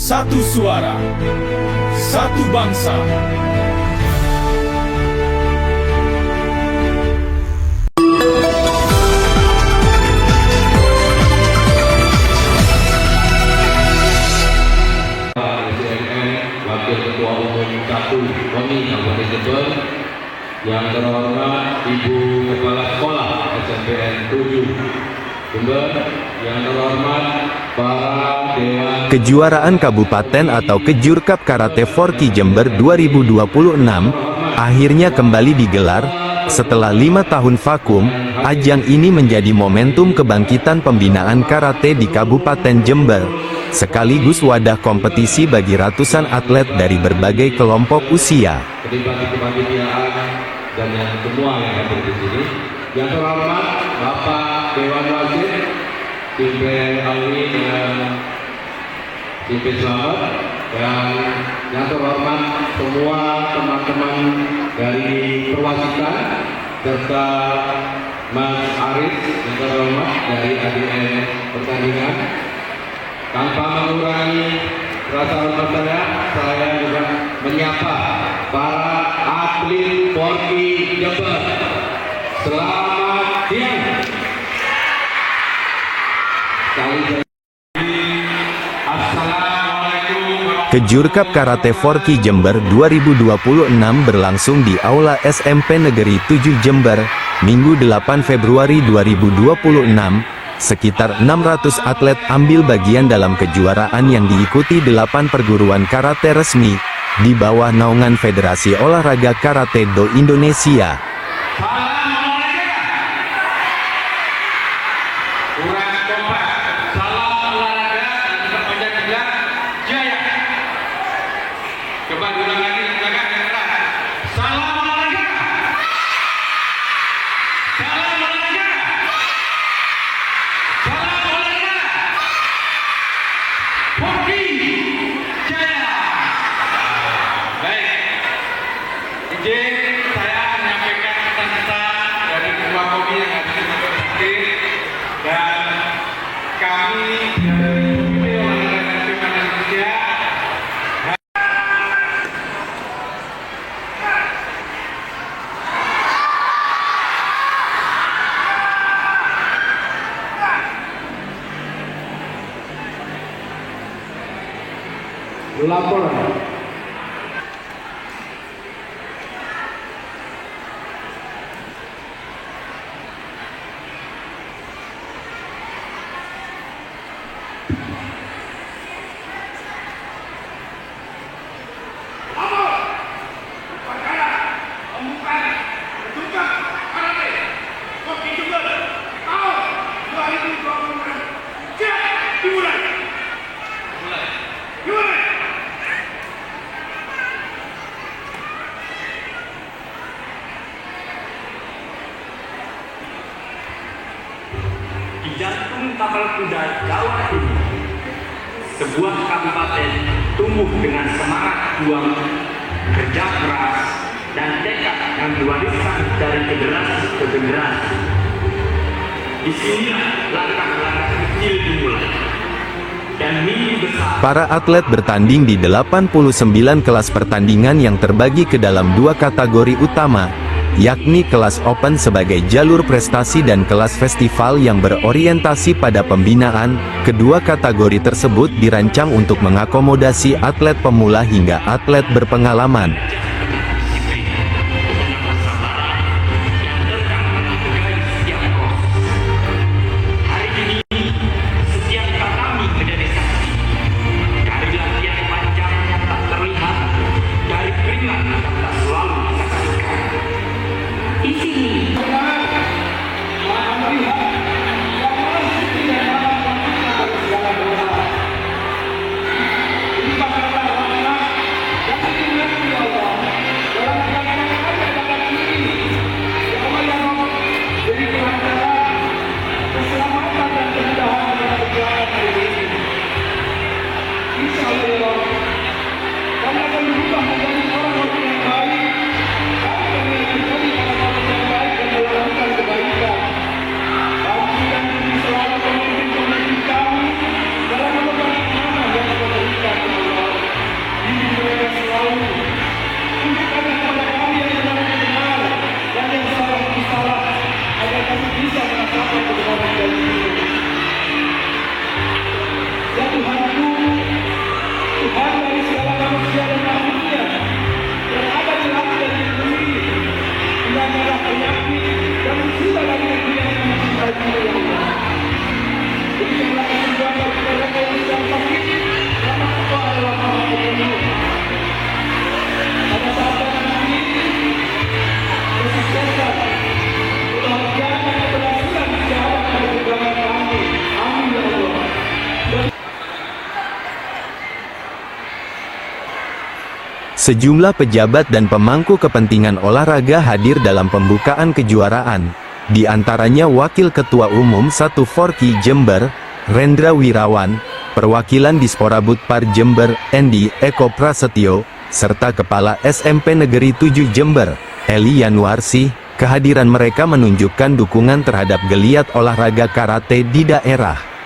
satu suara, satu bangsa. Wakil Ketua Umum KPU KONI Kabupaten Jember, yang terhormat Ibu Kepala Sekolah SMPN 7 Jember, yang terhormat para Dewan Kejuaraan Kabupaten atau Kejurkap Karate Forki Jember 2026 akhirnya kembali digelar. Setelah 5 tahun vakum, ajang ini menjadi momentum kebangkitan pembinaan karate di Kabupaten Jember, sekaligus wadah kompetisi bagi ratusan atlet dari berbagai kelompok usia. kepanitiaan dan yang semua yang hadir di sini. Yang terhormat Bapak Dewan Wasit, tim Alwi dan tim Selamat, dan yang terhormat semua teman-teman dari perwasitan serta Mas Aris yang terhormat dari ADN pertandingan. Tanpa mengurangi rasa hormat saya juga menyapa para atlet Forki Jember. Selamat siang. Kejurkap Karate Forki Jember 2026 berlangsung di Aula SMP Negeri 7 Jember, Minggu 8 Februari 2026. Sekitar 600 atlet ambil bagian dalam kejuaraan yang diikuti 8 perguruan karate resmi, di bawah naungan Federasi Olahraga Karate Do Indonesia. Saya menyampaikan pesan-pesan dari Ketua Komi yang hadir dan kami dari Komite Olahraga Nasional Indonesia. Laporan. Di jantung tapal kuda Jawa Timur, sebuah kabupaten tumbuh dengan semangat juang, kerja keras, dan tekad yang diwariskan dari generasi ke generasi. Disinilah langkah-langkah kecil dimulai, dan mimpi besar. Para atlet bertanding di 89 kelas pertandingan yang terbagi ke dalam 2 kategori utama, yakni kelas open sebagai jalur prestasi dan kelas festival yang berorientasi pada pembinaan. Kedua kategori tersebut dirancang untuk mengakomodasi atlet pemula hingga atlet berpengalaman. Sejumlah pejabat dan pemangku kepentingan olahraga hadir dalam pembukaan kejuaraan. Di antaranya Wakil Ketua Umum 1 Forky Jember, Rendra Wirawan, perwakilan Dispora Budpar Jember, Endi Eko Prasetyo, serta Kepala SMP Negeri 7 Jember, Eli Yanuarsi. Kehadiran mereka menunjukkan dukungan terhadap geliat olahraga karate di daerah.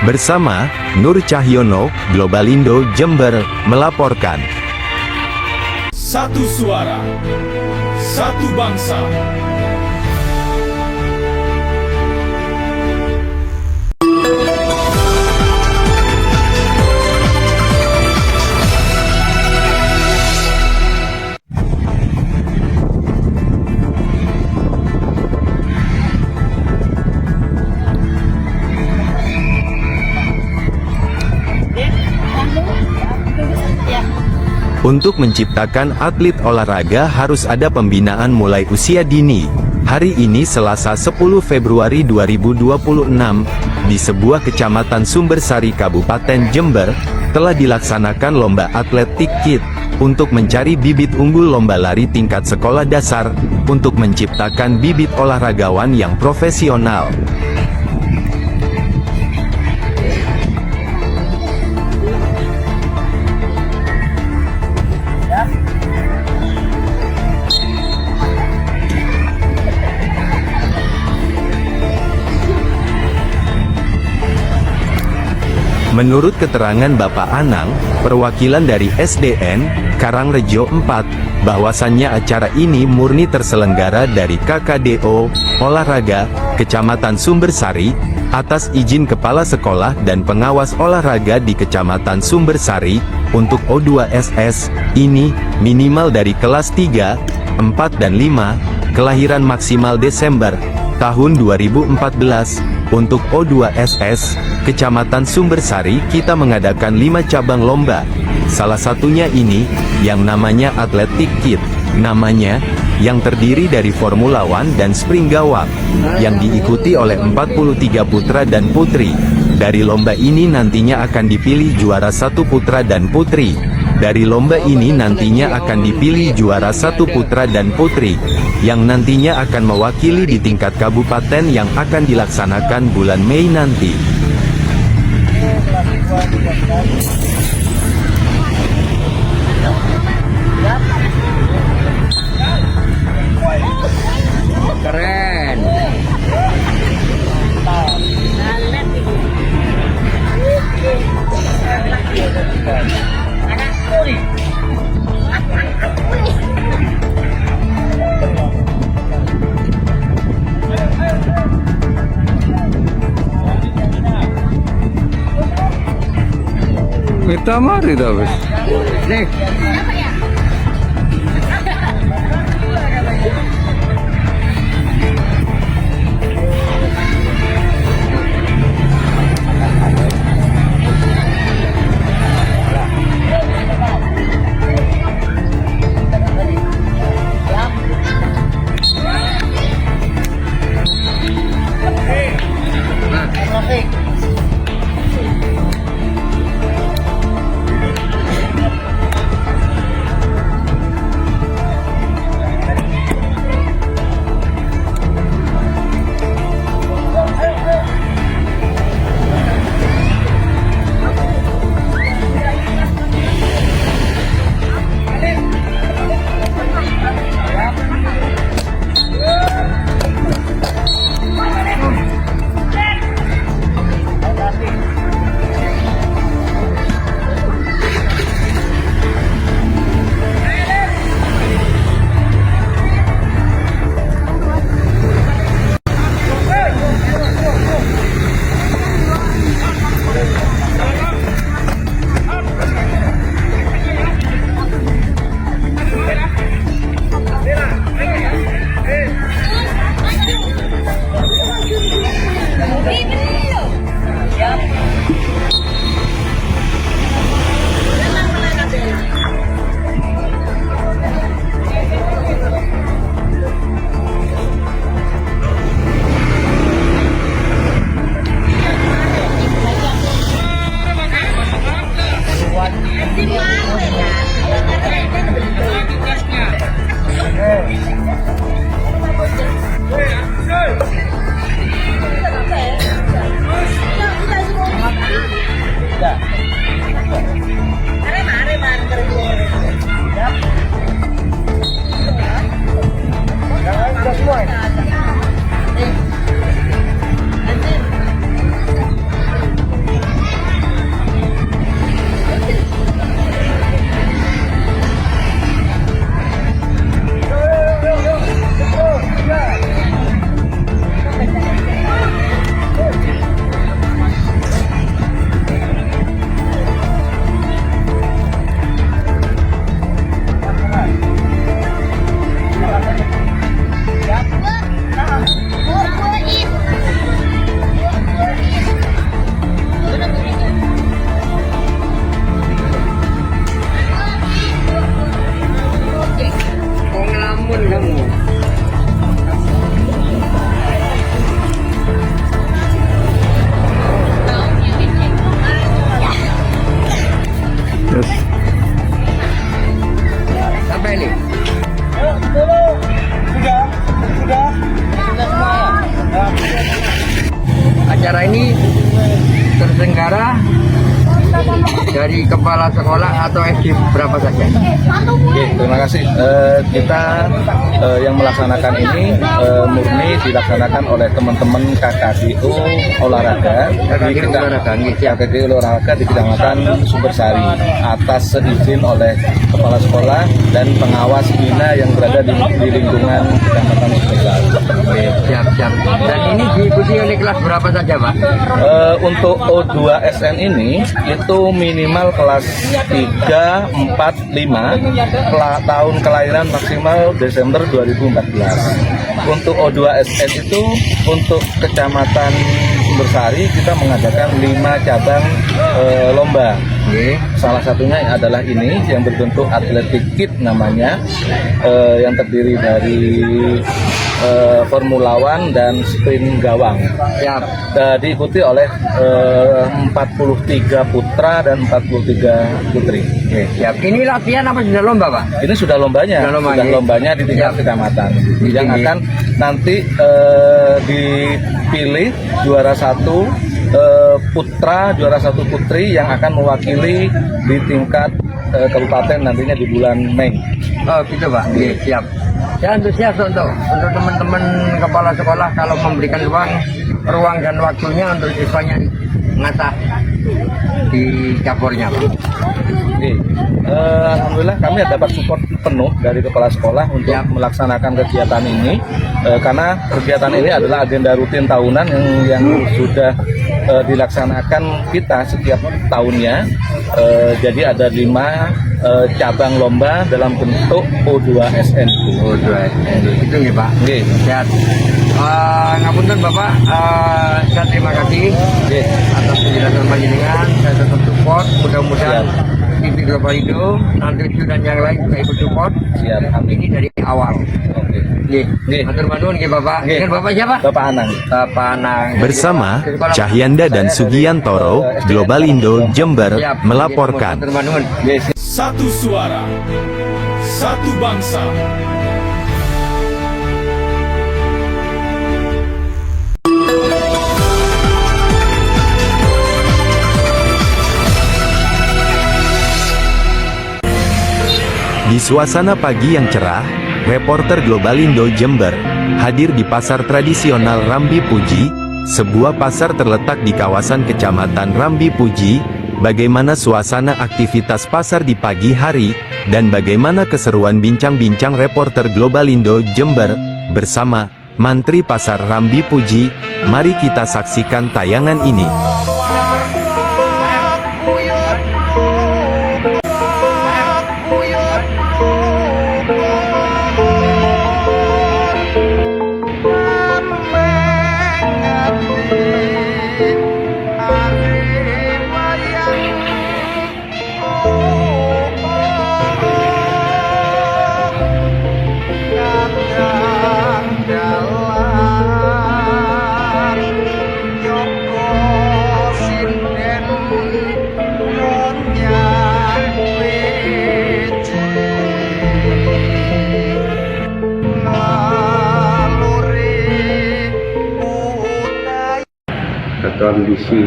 Bersama Nur Cahyono, Globalindo Jember, melaporkan. Satu suara, satu bangsa. Untuk menciptakan atlet olahraga harus ada pembinaan mulai usia dini. Hari ini Selasa 10 Februari 2026, di sebuah kecamatan Sumbersari Kabupaten Jember, telah dilaksanakan lomba atletik kit, untuk mencari bibit unggul lomba lari tingkat sekolah dasar, untuk menciptakan bibit olahragawan yang profesional. Menurut keterangan Bapak Anang, perwakilan dari SDN, Karangrejo 4, bahwasannya acara ini murni terselenggara dari KKDO, Olahraga, Kecamatan Sumbersari, atas izin Kepala Sekolah dan Pengawas Olahraga di Kecamatan Sumbersari, untuk O2SS, ini, minimal dari kelas 3, 4 dan 5, kelahiran maksimal Desember, tahun 2014, untuk O2SS, Kecamatan Sumbersari kita mengadakan 5 cabang lomba. Salah satunya ini, yang namanya Atletik Kit, namanya, yang terdiri dari Formula One dan Spring Gawang, yang diikuti oleh 43 putra dan putri. Dari lomba ini nantinya akan dipilih juara 1 putra dan putri. Dari lomba ini nantinya akan dipilih juara satu putra dan putri, yang nantinya akan mewakili di tingkat kabupaten yang akan dilaksanakan bulan Mei nanti. Keren. Kita mari tapi. Nih. Acara ini terselenggara dari kepala sekolah atau SD berapa saja? Oke, terima kasih. Kita yang melaksanakan ini murni dilaksanakan oleh teman-teman KKDU olahraga KKDU olahraga di Kecamatan Sumbersari atas seizin oleh kepala sekolah dan pengawas bina yang berada di lingkungan Kecamatan Sumbersari. Oke, siap. Dan ini diikuti oleh kelas berapa saja, Pak? Untuk O2SN ini itu minimal kelas 3, 4, 5 tahun kelahiran maksimal Desember 2014. Untuk O2SN itu untuk Kecamatan Sumbersari kita mengadakan 5 cabang lomba. Salah satunya adalah ini yang berbentuk atletik kit namanya, yang terdiri dari Formula One dan sprint gawang. Siap. Diikuti oleh 43 putra dan 43 putri. Oke, siap. Ini latihan apa sudah lomba, Pak? Ini sudah lombanya, Sudah lomba, sudah ya. lombanya di tingkat Siap. kecamatan. Yang Tinggi. akan nanti dipilih juara satu putra, juara satu putri yang akan mewakili di tingkat kabupaten nantinya di bulan Mei. Oh, gitu, Pak. Oke, siap. Saya antusias untuk teman-teman kepala sekolah kalau memberikan ruang dan waktunya untuk siswanya mengasah di campurnya, Pak. Oke. Alhamdulillah kami dapat support penuh dari kepala sekolah untuk melaksanakan kegiatan ini karena kegiatan ini adalah agenda rutin tahunan yang sudah dilaksanakan kita setiap tahunnya. Jadi ada 5 cabang lomba dalam bentuk O2SN. O2SN itu nih, Pak. Oke. Sehat. Ngapunten Bapak, saya terima kasih atas penjelasan panjenengan. Saya tetap support. Mudah-mudahan TV Global Indo, nanti dan yang lain juga ikut support. Siap. Amin. Ini dari awal. Oke. Nggih. Matur nuwun nggih Bapak. Nggih, Bapak siapa? Bapak Anang. Bapak Anang. Bersama Cahyanda dan Sugiyantoro, Global Indo Jember Siap. melaporkan. Matur nuwun. Satu suara, satu bangsa. Di suasana pagi yang cerah, reporter Global Indo Jember hadir di pasar tradisional Rambi Puji, sebuah pasar terletak di kawasan Kecamatan Rambi Puji. Bagaimana suasana aktivitas pasar di pagi hari, dan bagaimana keseruan bincang-bincang reporter Global Indo Jember bersama Mantri Pasar Rambi Puji. Mari kita saksikan tayangan ini. Kondisi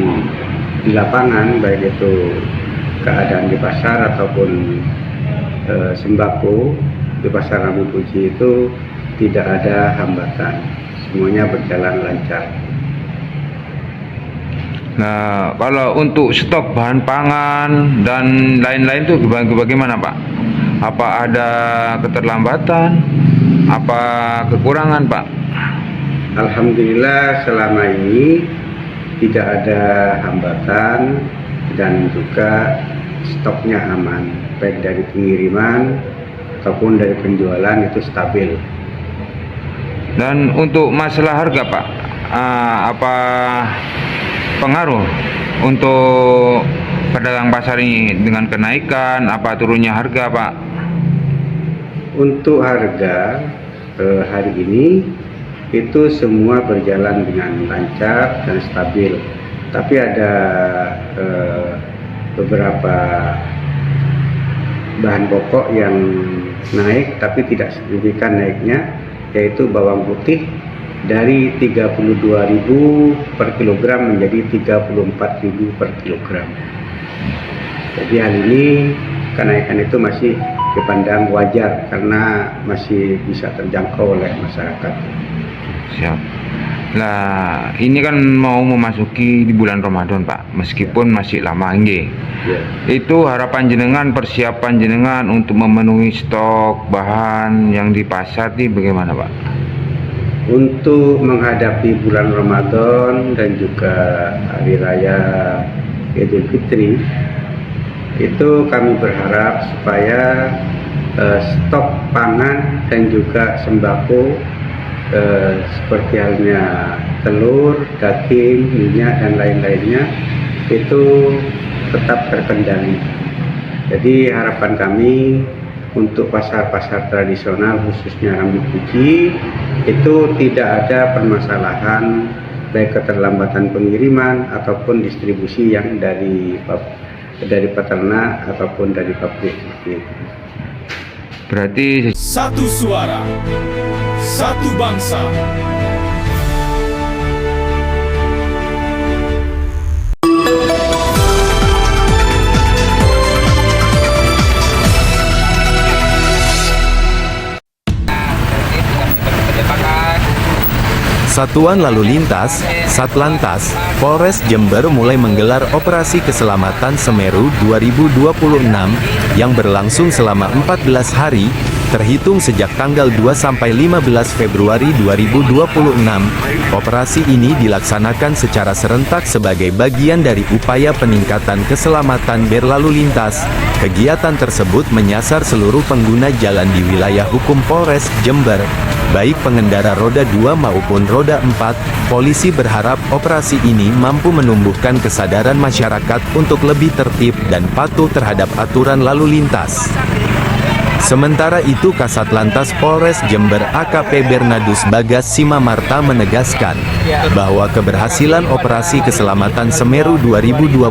di lapangan, baik itu keadaan di pasar ataupun sembako di pasar Rambi Puji itu tidak ada hambatan, semuanya berjalan lancar. Nah, kalau untuk stok bahan pangan dan lain-lain itu bagaimana, Pak? Apa ada keterlambatan? Apa kekurangan, Pak? Alhamdulillah selama ini tidak ada hambatan dan juga stoknya aman, baik dari pengiriman ataupun dari penjualan itu stabil. Dan untuk masalah harga, Pak, apa pengaruh untuk pedagang pasar ini dengan kenaikan, apa turunnya harga, Pak? Untuk harga hari ini itu semua berjalan dengan lancar dan stabil. Tapi ada beberapa bahan pokok yang naik tapi tidak signifikan naiknya, yaitu bawang putih dari 32.000 per kilogram menjadi 34.000 per kilogram. Jadi hal ini kenaikan itu masih dipandang wajar karena masih bisa terjangkau oleh masyarakat. Siap. Nah, ini kan mau memasuki di bulan Ramadan, Pak. Meskipun masih lama nggih. Ya. Itu harapan jenengan, persiapan jenengan untuk memenuhi stok bahan yang di pasar ini bagaimana, Pak? Untuk menghadapi bulan Ramadan dan juga hari raya Idul Fitri, itu kami berharap supaya stok pangan dan juga sembako seperti halnya telur, daging, minyak dan lain-lainnya itu tetap terkendali. Jadi harapan kami untuk pasar-pasar tradisional khususnya Rambi Puji itu tidak ada permasalahan baik keterlambatan pengiriman ataupun distribusi yang dari peternak ataupun dari pabrik. Berarti Satu suara, satu bangsa. Satuan Lalu Lintas, Satlantas, Polres Jember mulai menggelar Operasi Keselamatan Semeru 2026 yang berlangsung selama 14 hari, terhitung sejak tanggal 2 sampai 15 Februari 2026. Operasi ini dilaksanakan secara serentak sebagai bagian dari upaya peningkatan keselamatan berlalu lintas. Kegiatan tersebut menyasar seluruh pengguna jalan di wilayah hukum Polres Jember, baik pengendara roda 2 maupun roda 4. Polisi berharap operasi ini mampu menumbuhkan kesadaran masyarakat untuk lebih tertib dan patuh terhadap aturan lalu lintas. Sementara itu Kasat Lantas Polres Jember AKP Bernadus Bagas Simamarta menegaskan bahwa keberhasilan Operasi Keselamatan Semeru 2026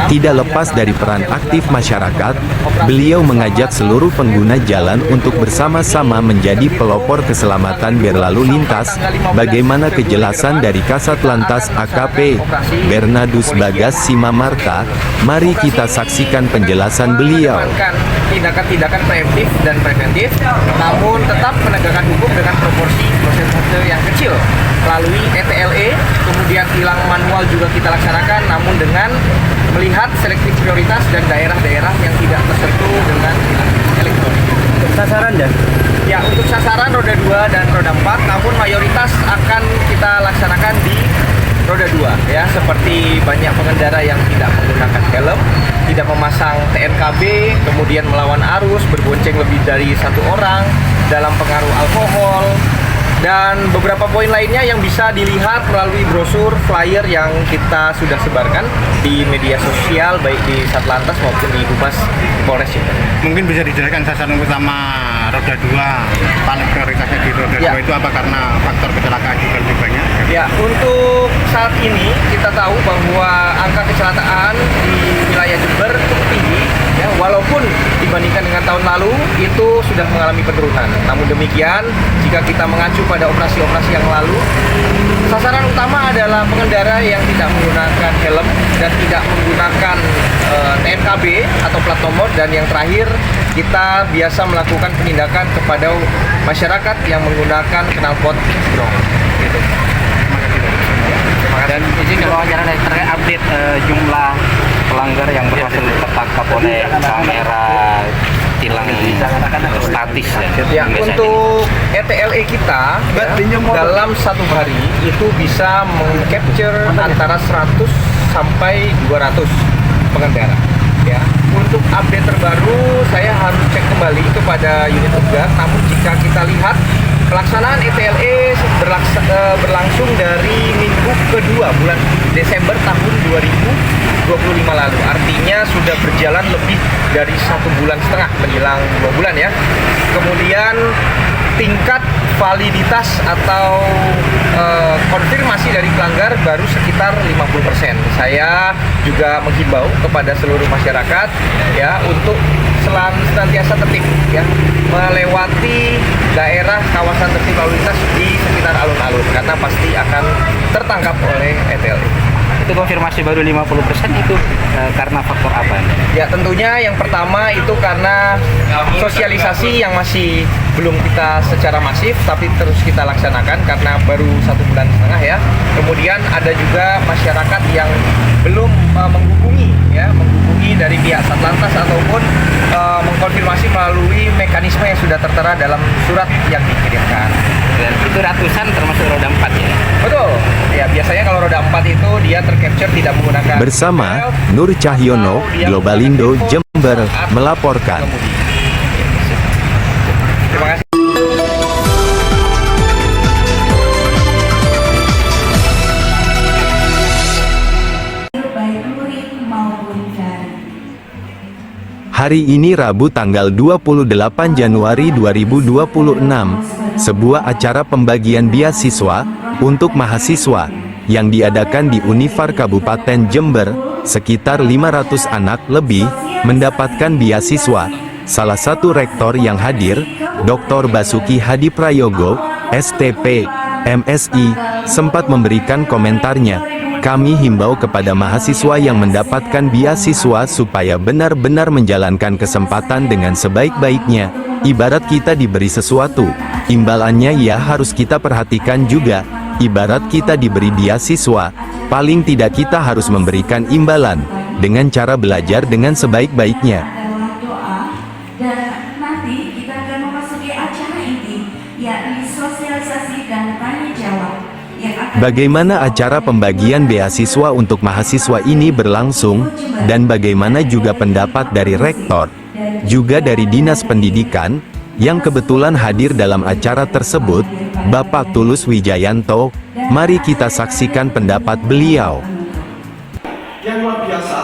tidak lepas dari peran aktif masyarakat. Beliau mengajak seluruh pengguna jalan untuk bersama-sama menjadi pelopor keselamatan berlalu lintas. Bagaimana kejelasan dari Kasat Lantas AKP Bernadus Bagas Simamarta? Mari kita saksikan penjelasan beliau. Tindakan-tindakan preventif dan preventif, namun tetap menegakkan hukum dengan proporsi persentase yang kecil melalui ETLE, kemudian tilang manual juga kita laksanakan, namun dengan melihat selektif prioritas dan daerah-daerah yang tidak tersentuh dengan elektronik. Untuk sasaran ya, untuk sasaran roda 2 dan roda 4, namun mayoritas akan kita laksanakan di roda 2 ya, seperti banyak pengendara yang tidak menggunakan helm, tidak memasang TNKB, kemudian melawan arus, berbonceng lebih dari satu orang, dalam pengaruh alkohol, dan beberapa poin lainnya yang bisa dilihat melalui brosur flyer yang kita sudah sebarkan di media sosial, baik di Satlantas maupun di Humas Polres Jember. Mungkin bisa dijelaskan sasaran utama roda 2, paling prioritasnya di roda 2 itu apa, karena faktor kecelakaan juga lebih banyak? Ya, untuk saat ini kita tahu bahwa angka kecelakaan di wilayah Jember cukup tinggi, ya, walaupun dibandingkan dengan tahun lalu itu sudah mengalami penurunan. Namun demikian, jika kita mengacu pada operasi-operasi yang lalu, sasaran utama adalah pengendara yang tidak menggunakan helm dan tidak menggunakan TNKB atau plat nomor, dan yang terakhir kita biasa melakukan penindakan kepada masyarakat yang menggunakan knalpot brong. Gitu. Dan izin kalau wawancara terkait update jumlah pelanggar yang berhasil tertangkap oleh kamera tilang statis ya. Untuk ETLE kita dalam satu hari itu bisa meng-capture antara 100 sampai 200 pengendara ya. Untuk update terbaru saya harus cek kembali kepada unit tugas, namun jika kita lihat pelaksanaan ETLE berlangsung dari minggu kedua bulan Desember tahun 2025 lalu. Artinya sudah berjalan lebih dari 1,5 bulan menjelang 2 bulan ya. Kemudian tingkat validitas atau konfirmasi dari pelanggar baru sekitar 50%. Saya juga menghimbau kepada seluruh masyarakat ya untuk senantiasa tertib ya, melewati daerah kawasan tertib lalu lintas di sekitar alun-alun, karena pasti akan tertangkap oleh ETLE. Itu konfirmasi baru 50% itu karena faktor apa? Ya, tentunya yang pertama itu karena sosialisasi yang masih belum kita secara masif, tapi terus kita laksanakan karena baru 1,5 bulan ya. Kemudian ada juga masyarakat yang belum menghubungi dari pihak Satlantas ataupun mengkonfirmasi melalui mekanisme yang sudah tertera dalam surat yang dikirimkan. Dan itu ratusan termasuk roda 4 ya? Betul. Ya, biasanya kalau roda 4 itu dia tercapture tidak menggunakan. Bersama Nur Cahyono, Globalindo Jember melaporkan. Terima kasih. Hari ini Rabu tanggal 28 Januari 2026, sebuah acara pembagian beasiswa untuk mahasiswa yang diadakan di Unifar Kabupaten Jember, sekitar 500 anak lebih mendapatkan beasiswa. Salah satu rektor yang hadir, Dr. Basuki Hadi Prayogo, STP, MSI, sempat memberikan komentarnya. Kami himbau kepada mahasiswa yang mendapatkan beasiswa supaya benar-benar menjalankan kesempatan dengan sebaik-baiknya. Ibarat kita diberi sesuatu, imbalannya ya harus kita perhatikan juga. Ibarat kita diberi beasiswa, paling tidak kita harus memberikan imbalan, dengan cara belajar dengan sebaik-baiknya. Dan nanti kita akan memasuki acara inti, yakni sosialisasi dan tanya jawab. Bagaimana acara pembagian beasiswa untuk mahasiswa ini berlangsung, dan bagaimana juga pendapat dari rektor, juga dari Dinas Pendidikan, yang kebetulan hadir dalam acara tersebut, Bapak Tulus Wijayanto. Mari kita saksikan pendapat beliau. Yang luar biasa,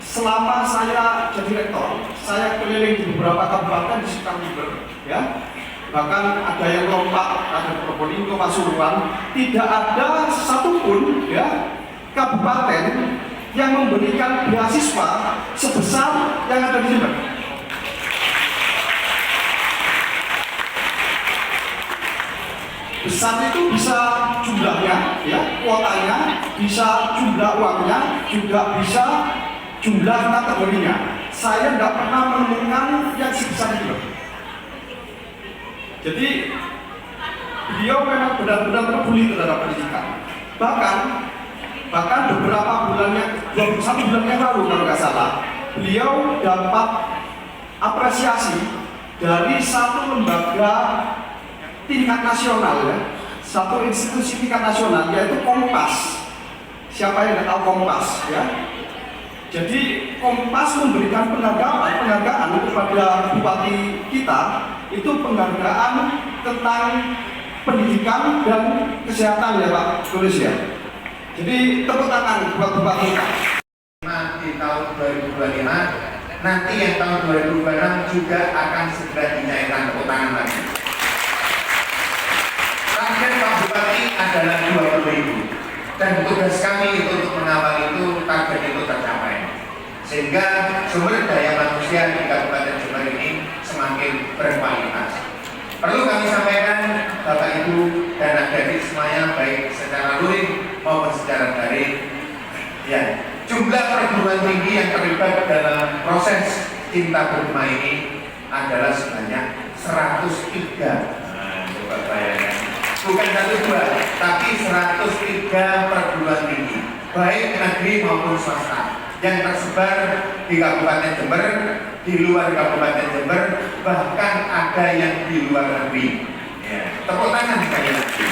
selama saya jadi rektor, saya keliling di beberapa kabupaten di sekitar Jember, ya. Bahkan ada yang lompat, ada Probolinggo, Pasuruan, tidak ada satupun ya kabupaten yang memberikan beasiswa sebesar yang ada di Jember. Besar itu bisa jumlahnya, ya, kuotanya, bisa jumlah uangnya, juga bisa jumlah kategorinya. Saya tidak pernah menemukan yang sebesar itu. Jadi beliau memang benar-benar peduli terhadap pendidikan. Bahkan beberapa bulannya, 21 bulan yang lalu kalau nggak salah, beliau dapat apresiasi dari satu lembaga tingkat nasional, ya, satu institusi tingkat nasional, yaitu Kompas. Siapa yang nggak tahu Kompas, ya? Jadi Kompas memberikan penghargaan kepada bupati kita, itu penghargaan tentang pendidikan dan kesehatan, ya Pak Tulus, ya. Jadi tepuk tangan buat bupati kita. Di tahun 2025, nanti yang tahun 2026 juga akan segera dinaikkan, tepuk tangan lagi. Target Pak Bupati adalah 20.000. Dan tugas kami untuk mengawal itu, target itu tercapai, sehingga sumber daya manusia di Kabupaten Jember ini semakin berkualitas. Perlu kami sampaikan Bapak Ibu dan adik-adik semuanya, baik secara luring maupun secara daring, ya, jumlah perguruan tinggi yang terlibat dalam proses Cinta Bergema ini adalah sebanyak 103. Nah, coba bayangkan. Bukan 1-2, tapi 103 perguruan tinggi, baik negeri maupun swasta, yang tersebar di Kabupaten Jember, di luar Kabupaten Jember, bahkan ada yang di luar negeri. Ya, tepuk tangan sekali lagi.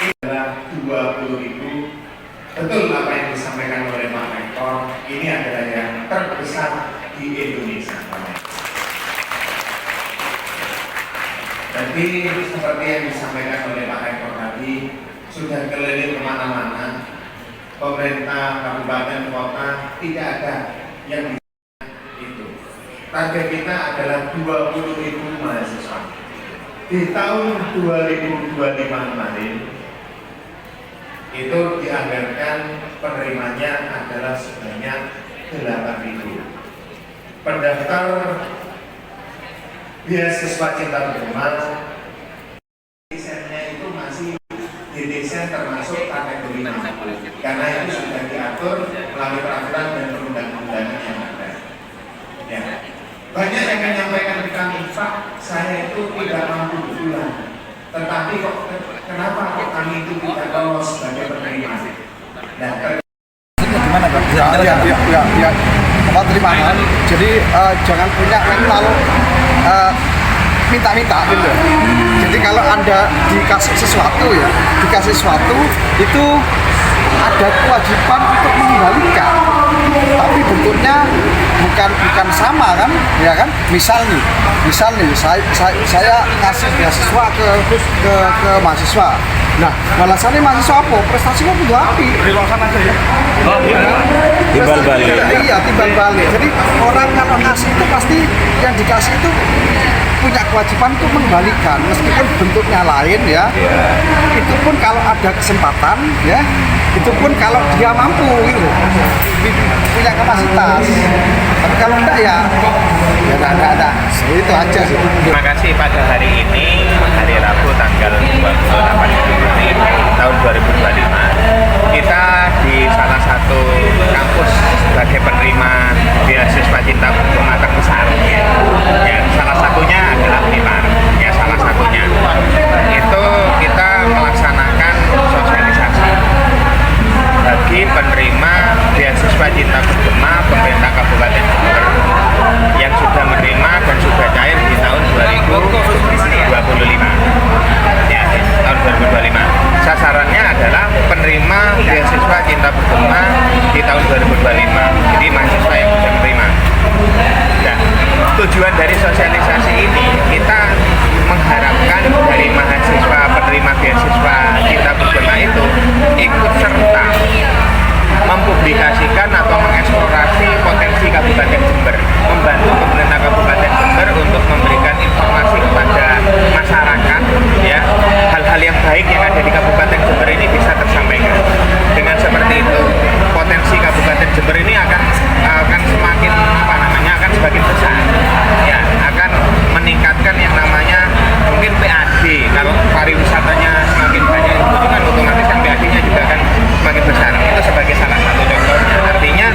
Ini adalah 20.000. Betul apa yang disampaikan oleh Pak Rektor, ini adalah yang terbesar di Indonesia. Jadi seperti yang disampaikan oleh Pak Rektor tadi, sudah keliling kemana-mana, pemerintah, kabupaten, kota, tidak ada yang bisa itu. Target kita adalah 20.000 mahasiswa. Di tahun 2025 kemarin, itu dianggarkan penerimanya adalah sebanyak 8.000. Pendaftar beasiswa Cinta Bergema, desainnya itu masih didesain termasuk kategori 6, karena itu sudah diatur melalui peraturan dan perundang-undangan yang ada. Ya. Banyak yang menyampaikan ke kami, Pak, saya itu tidak mampu pulang, tetapi kok kenapa kok kami itu tidak lolos sebagai penerima? Nah, gimana Pak? Ya. Apa terimaan? Jadi jangan punya mental minta-minta gitu. Jadi kalau Anda dikasih sesuatu, ya, dikasih sesuatu itu ada kewajiban untuk mengembalikan, tapi bentuknya bukan sama kan, ya kan? Misal nih, saya ngasih beasiswa ke mahasiswa. Nah, balasannya mahasiswa apa? Prestasinya kudu api. Di luar sana aja ya. Timbal balik. Iya, timbal balik. Jadi orang kalau ngasih itu pasti yang dikasih itu punya kewajiban untuk mengembalikan meskipun bentuknya lain ya. Itu pun kalau ada kesempatan ya. Itu pun kalau dia mampu gitu. Punya kapasitas. Tapi kalau enggak ya enggak ada. Itu aja sih. Terima kasih pada hari ini, hari Rabu tanggal 28 Juli tahun 2025. Kita di salah satu kampus sebagai penerima beasiswa Cinta Bersama terbesar. Ya, salah satunya adalah Pilar. Ya, salah satunya. Itu kita melaksanakan sosialisasi bagi penerima beasiswa Cinta Bersama pemerintah Kabupaten Jember yang sudah menerima dan sudah cair di tahun 2025. Ya, tahun 2025. Sasarannya adalah penerima beasiswa Cinta Bersama di tahun 2025. Jadi mahasiswa yang sudah menerima. Nah, tujuan dari sosialisasi ini kita mengharapkan dari mahasiswa penerima beasiswa Cinta Bersama itu ikut serta mempublikasikan atau mengeksplorasi potensi Kabupaten Jember, membantu pemerintah Kabupaten Jember untuk memberikan informasi kepada masyarakat, ya, hal-hal yang baik yang ada di Kabupaten Jember ini bisa tersampaikan. Dengan seperti itu, potensi Kabupaten Jember ini akan semakin akan semakin besar, ya, akan meningkatkan yang namanya mungkin PAD. Kalau pariwisatanya semakin banyak itu kan otomatis yang PAD-nya juga akan semakin besar. Itu sebagai salah satu contohnya. Artinya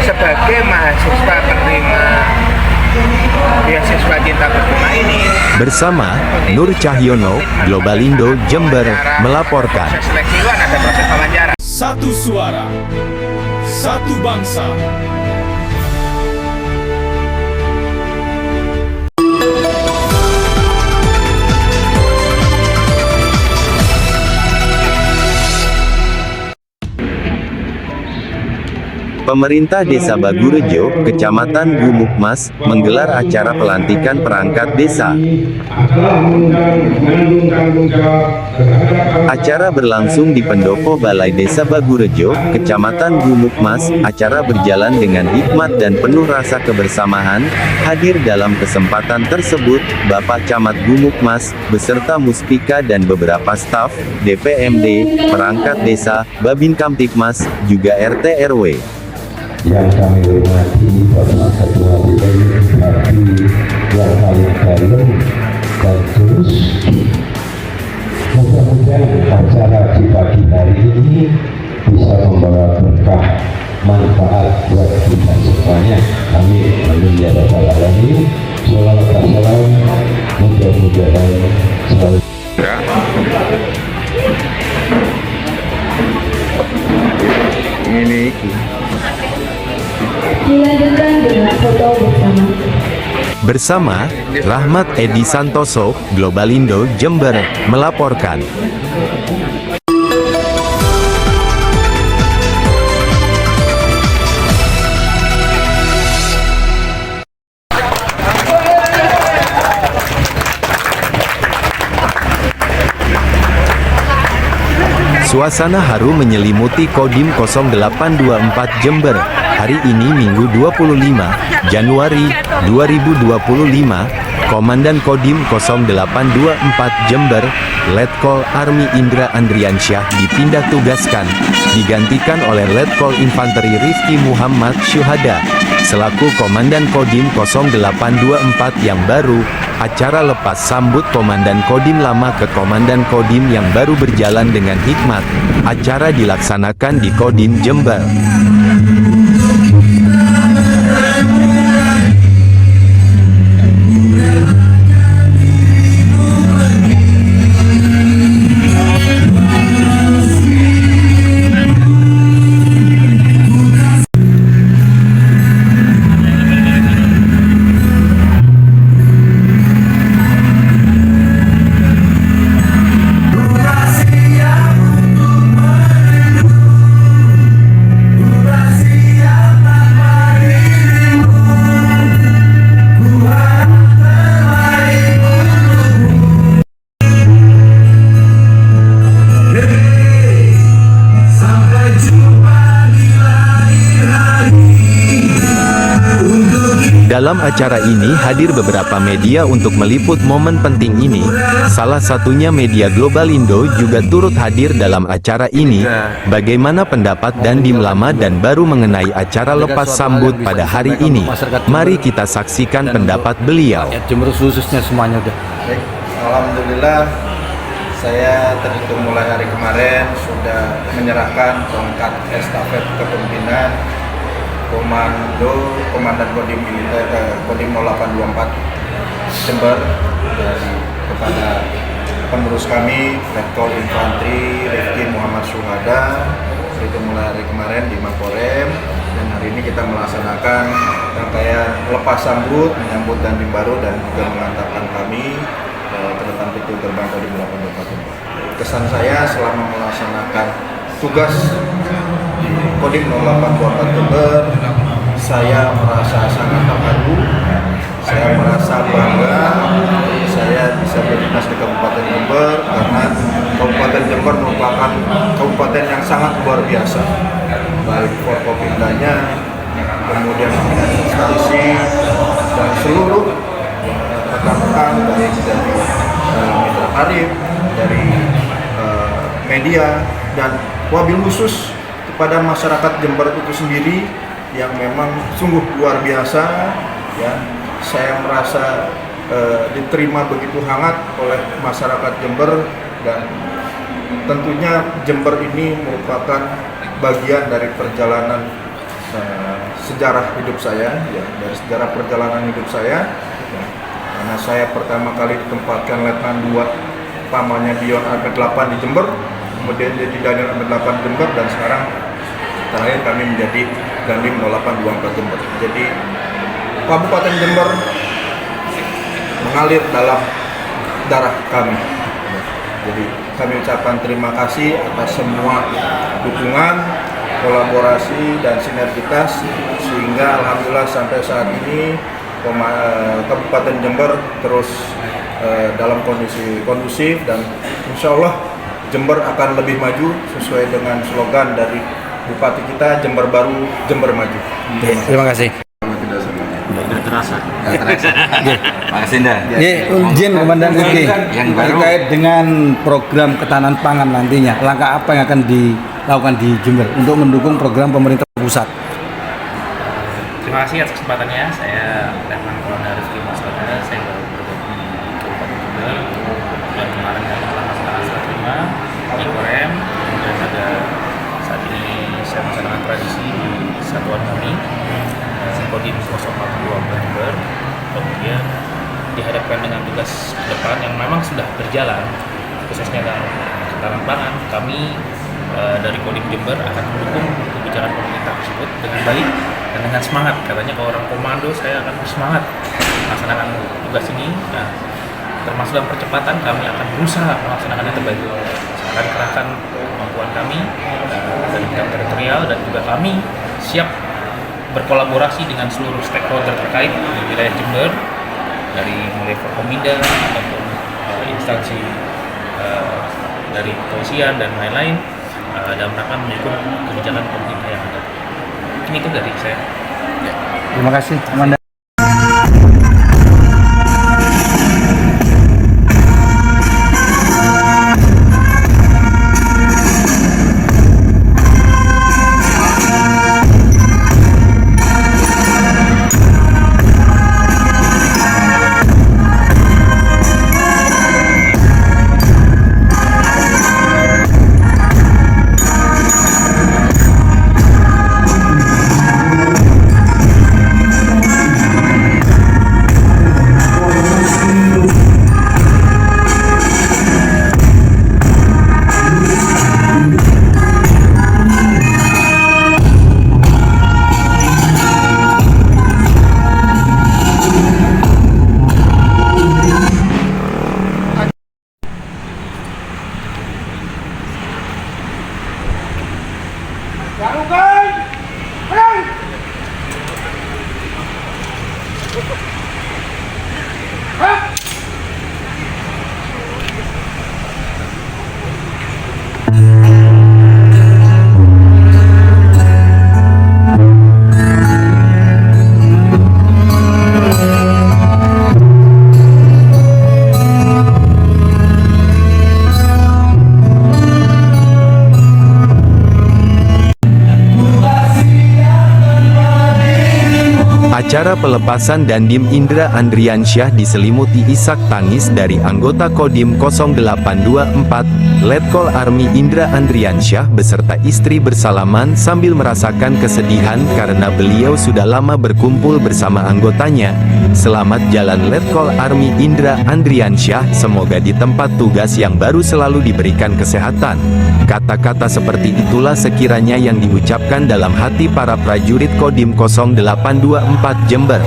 sebagai mahasiswa penerima beasiswa Cinta Bersama ini Bersama Nur Cahyono, Globalindo Jember melaporkan. proses seleksi itu ada proses wawancara. Satu suara, satu bangsa. Pemerintah Desa Bagurejo, Kecamatan Gumukmas, menggelar acara pelantikan perangkat desa. Acara berlangsung di Pendopo Balai Desa Bagurejo, Kecamatan Gumukmas. Acara berjalan dengan hikmat dan penuh rasa kebersamaan. Hadir dalam kesempatan tersebut, Bapak Camat Gumukmas, beserta Muspika dan beberapa staf, DPMD, perangkat desa, Babin Kamtipmas, juga RT RW. Yang kami hormati Bapak Ketua DPRD yang paling dalam dan terus, mudah-mudahan acara di pagi hari ini bisa membawa berkah manfaat buat kita semuanya. Amin. Amin ya rabbal alamin. Shalawat wassalam. Mudah-mudahan selalu. Ini Dilanjutkan dengan foto bersama. Bersama Rahmat Edi Santoso, Globalindo Jember melaporkan. Suasana haru menyelimuti Kodim 0824 Jember. Hari ini Minggu 25 Januari 2025, Komandan Kodim 0824 Jember, Letkol Army Indra Andriansyah dipindah tugaskan, digantikan oleh Letkol Infanteri Rifki Muhammad Syuhada, selaku Komandan Kodim 0824 yang baru. Acara lepas sambut Komandan Kodim lama ke Komandan Kodim yang baru berjalan dengan hikmat. Acara dilaksanakan di Kodim Jember. acara ini hadir beberapa media untuk meliput momen penting ini. Salah satunya media Global Indo juga turut hadir dalam acara ini. Bagaimana pendapat Dandim Lama dan Baru mengenai acara lepas sambut pada hari ini? Mari kita saksikan pendapat beliau. Jember khususnya semuanya udah. Alhamdulillah, saya terhitung mulai hari kemarin sudah menyerahkan tongkat estafet kepemimpinan Komandan Kodim Militer Kodim 0824 Jember kepada penerus kami Letkol Infantri Rifki Muhammad Syuhada. Itu mulai hari kemarin di Makorem, dan hari ini kita melaksanakan rangkaian lepas sambut menyambut Dandim baru dan juga mengantarkan kami ke depan pintu gerbang Kodim 0824. Kesan saya selama melaksanakan tugas di Kodim 0824 Jember, saya merasa sangat terharu, saya merasa bangga saya bisa berdinas di Kabupaten Jember, karena Kabupaten Jember merupakan kabupaten yang sangat luar biasa, baik Forkopimdanya, kemudian administrasi dan seluruh rekan-rekan baik dari mitra karib, dari media, dan wabil khusus kepada masyarakat Jember itu sendiri yang memang sungguh luar biasa. Ya, saya merasa diterima begitu hangat oleh masyarakat Jember, dan tentunya Jember ini merupakan bagian dari perjalanan sejarah hidup saya, ya, dari sejarah perjalanan hidup saya, ya, karena saya pertama kali ditempatkan Letnan 2 pamannya Dion Armet 8 di Jember, kemudian jadi Dandim Armet 8 Jember, dan sekarang terakhir kami menjadi Dandim 0824 Jember. Jadi Kabupaten Jember mengalir dalam darah kami. Jadi kami ucapkan terima kasih atas semua dukungan, kolaborasi, dan sinergitas, sehingga alhamdulillah sampai saat ini Kabupaten Jember terus dalam kondisi kondusif, dan insya Allah Jember akan lebih maju sesuai dengan slogan dari Bupati kita, Jember Baru, Jember Maju. Terima kasih. Terasa. Makasih Nda. Izin Komandan Rifki, terkait dengan program ketahanan pangan nantinya, langkah apa yang akan dilakukan di Jember untuk mendukung program pemerintah pusat? Terima kasih atas kesempatannya. Saya Letnan Kolonel Rifki Masudana. Saya baru bergabung di Kabupaten Jember, dan kemarin kami telah melaksanakan serah terima di Korem, dan ada saat ini saya melaksanakan tradisi di satuan kami Kodim 042 Jember. Kemudian dihadapkan dengan tugas ke depan yang memang sudah berjalan, khususnya dalam ketahanan pangan. Kami dari Kodim Jember akan mendukung kebijakan pemerintah tersebut dengan baik dan dengan semangat. Katanya kalau orang komando, saya akan bersemangat melaksanakan tugas ini. Nah, termasuk dalam percepatan, kami akan berusaha melaksanakannya terbaik. Akan kerahkan kemampuan kami dari bidang teritorial, dan juga kami siap berkolaborasi dengan seluruh stakeholder terkait di wilayah Jember, dari mulai Forkominda ataupun instansi dari kepolisian dan lain-lain, dalam rangka mendukung kebijakan pemerintah yang ada. Ini itu dari saya. Terima kasih, Komandan. Acara pelepasan Dandim Indra Andriansyah diselimuti isak tangis dari anggota Kodim 0824, Letkol Army Indra Andriansyah beserta istri bersalaman sambil merasakan kesedihan karena beliau sudah lama berkumpul bersama anggotanya. Selamat jalan Letkol Army Indra Andriansyah, semoga di tempat tugas yang baru selalu diberikan kesehatan. Kata-kata seperti itulah sekiranya yang diucapkan dalam hati para prajurit Kodim 0824 Jember.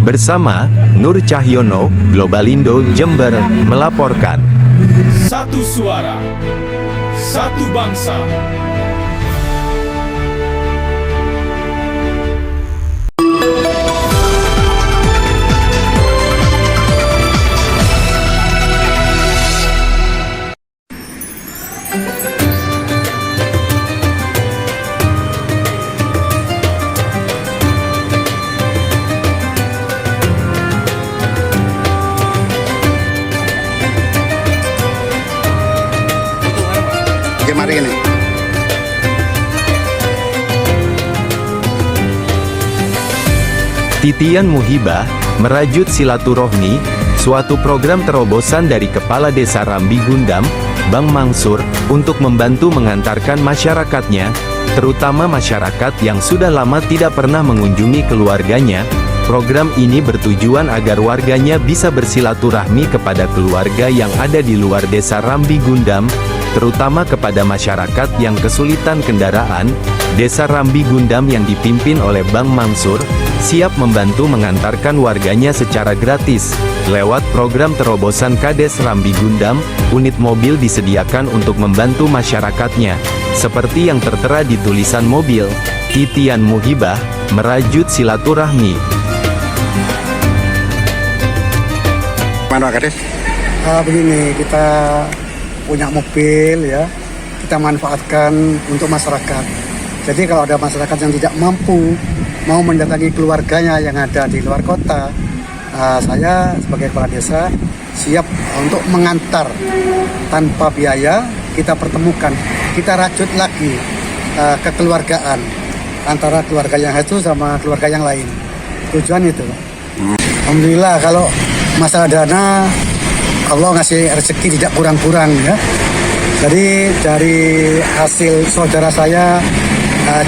Bersama Nur Cahyono, Globalindo Jember melaporkan. Satu suara, satu bangsa. Mari ini. Titian Muhibah, merajut silaturahmi, suatu program terobosan dari Kepala Desa Rambi Gundam, Bang Mangsur, untuk membantu mengantarkan masyarakatnya, terutama masyarakat yang sudah lama tidak pernah mengunjungi keluarganya. Program ini bertujuan agar warganya bisa bersilaturahmi kepada keluarga yang ada di luar Desa Rambi Gundam, terutama kepada masyarakat yang kesulitan kendaraan. Desa Rambi Gundam yang dipimpin oleh Bang Mangsur, siap membantu mengantarkan warganya secara gratis. Lewat program terobosan Kades Rambi Gundam, unit mobil disediakan untuk membantu masyarakatnya. Seperti yang tertera di tulisan mobil, Titian Muhibah, merajut silaturahmi. Mana Kades? Begini, kita punya mobil ya, kita manfaatkan untuk masyarakat. Jadi kalau ada masyarakat yang tidak mampu mau mendatangi keluarganya yang ada di luar kota, saya sebagai kepala desa siap untuk mengantar tanpa biaya. Kita pertemukan, kita rajut lagi kekeluargaan antara keluarga yang satu sama keluarga yang lain. Tujuan itu. Alhamdulillah kalau masalah dana, Allah ngasih rezeki tidak kurang-kurang ya. Jadi dari hasil saudara saya,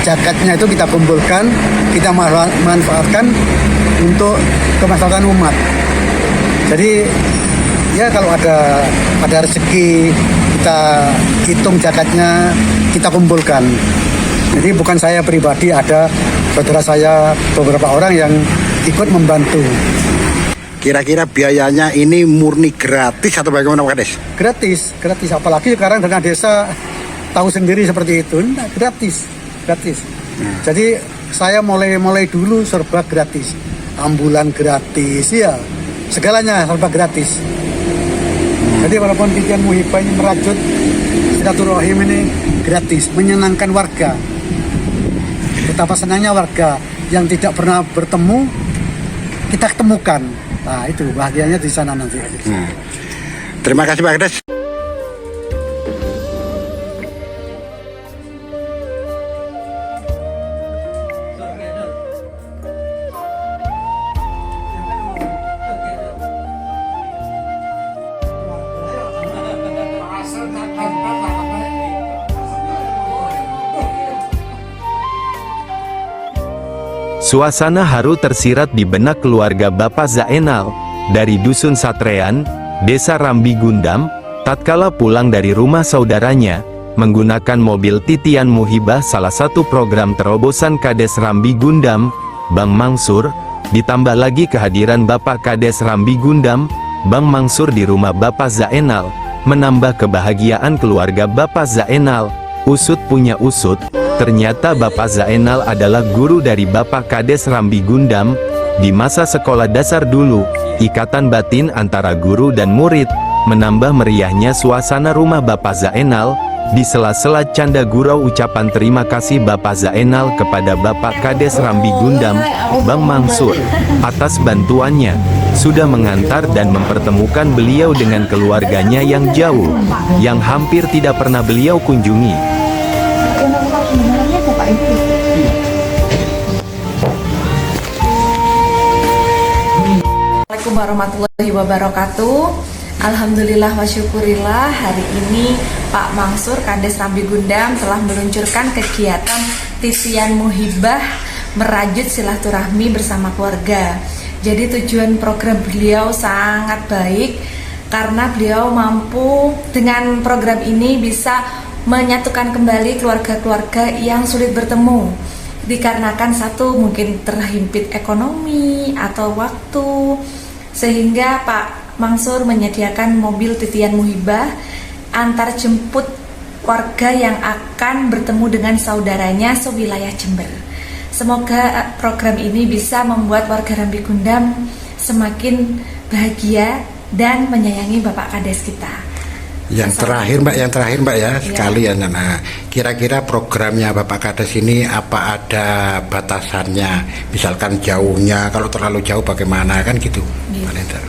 jaketnya itu kita kumpulkan, kita manfaatkan untuk kemaslahatan umat. Jadi ya kalau ada rezeki, kita hitung jaketnya, kita kumpulkan. Jadi bukan saya pribadi, ada saudara saya, beberapa orang yang ikut membantu. Kira-kira biayanya ini murni gratis atau bagaimana Pak Kades? Gratis. Apalagi sekarang dengan desa tahu sendiri seperti itu, nah, gratis. Jadi saya mulai dulu serba gratis, ambulan gratis, ya segalanya serba gratis. Jadi walaupun titian muhibah ini merajut silaturahim ini gratis, menyenangkan warga. Betapa senangnya warga yang tidak pernah bertemu, kita ketemukan. Nah itu bahagianya di sana nanti. Terima kasih Pak Kades. Suasana haru tersirat di benak keluarga Bapak Zainal dari Dusun Satrean, Desa Rambi Gundam, tatkala pulang dari rumah saudaranya, menggunakan mobil titian muhibah salah satu program terobosan Kades Rambi Gundam, Bang Mangsur, ditambah lagi kehadiran Bapak Kades Rambi Gundam, Bang Mangsur di rumah Bapak Zainal, menambah kebahagiaan keluarga Bapak Zainal. Usut punya usut, ternyata Bapak Zainal adalah guru dari Bapak Kades Rambi Gundam. Di masa sekolah dasar dulu, ikatan batin antara guru dan murid, menambah meriahnya suasana rumah Bapak Zainal. Di sela-sela canda gurau ucapan terima kasih Bapak Zainal kepada Bapak Kades Rambi Gundam, Bang Mangsur, atas bantuannya, sudah mengantar dan mempertemukan beliau dengan keluarganya yang jauh, yang hampir tidak pernah beliau kunjungi. Assalamualaikum warahmatullahi wabarakatuh. Alhamdulillah wa syukurillah, hari ini Pak Mangsur Kades Rambi Gundam telah meluncurkan kegiatan titian muhibah merajut silaturahmi bersama keluarga. Jadi tujuan program beliau sangat baik karena beliau mampu dengan program ini bisa menyatukan kembali keluarga-keluarga yang sulit bertemu. Dikarenakan satu mungkin terhimpit ekonomi atau waktu, sehingga Pak Mangsur menyediakan mobil titian muhibah antar jemput warga yang akan bertemu dengan saudaranya sewilayah Jember. Semoga program ini bisa membuat warga Rambi Gundam semakin bahagia dan menyayangi Bapak Kades kita. Yang terakhir Mbak ya, sekali ya. Nah, kira-kira programnya Bapak Kades ini apa ada batasannya? Misalkan jauhnya, kalau terlalu jauh bagaimana kan gitu.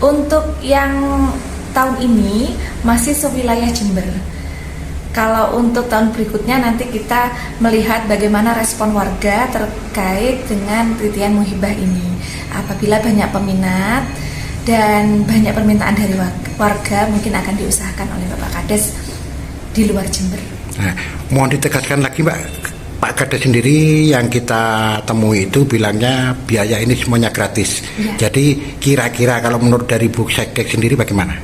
Untuk yang tahun ini masih sewilayah Jember. Kalau untuk tahun berikutnya nanti kita melihat bagaimana respon warga terkait dengan titian muhibah ini. Apabila banyak peminat dan banyak permintaan dari warga, mungkin akan diusahakan oleh Bapak Kades di luar Jember. Nah, mohon ditegaskan lagi Mbak, Pak Kades sendiri yang kita temui itu bilangnya biaya ini semuanya gratis. Ya. Jadi kira-kira kalau menurut dari Bu Sekdek sendiri bagaimana?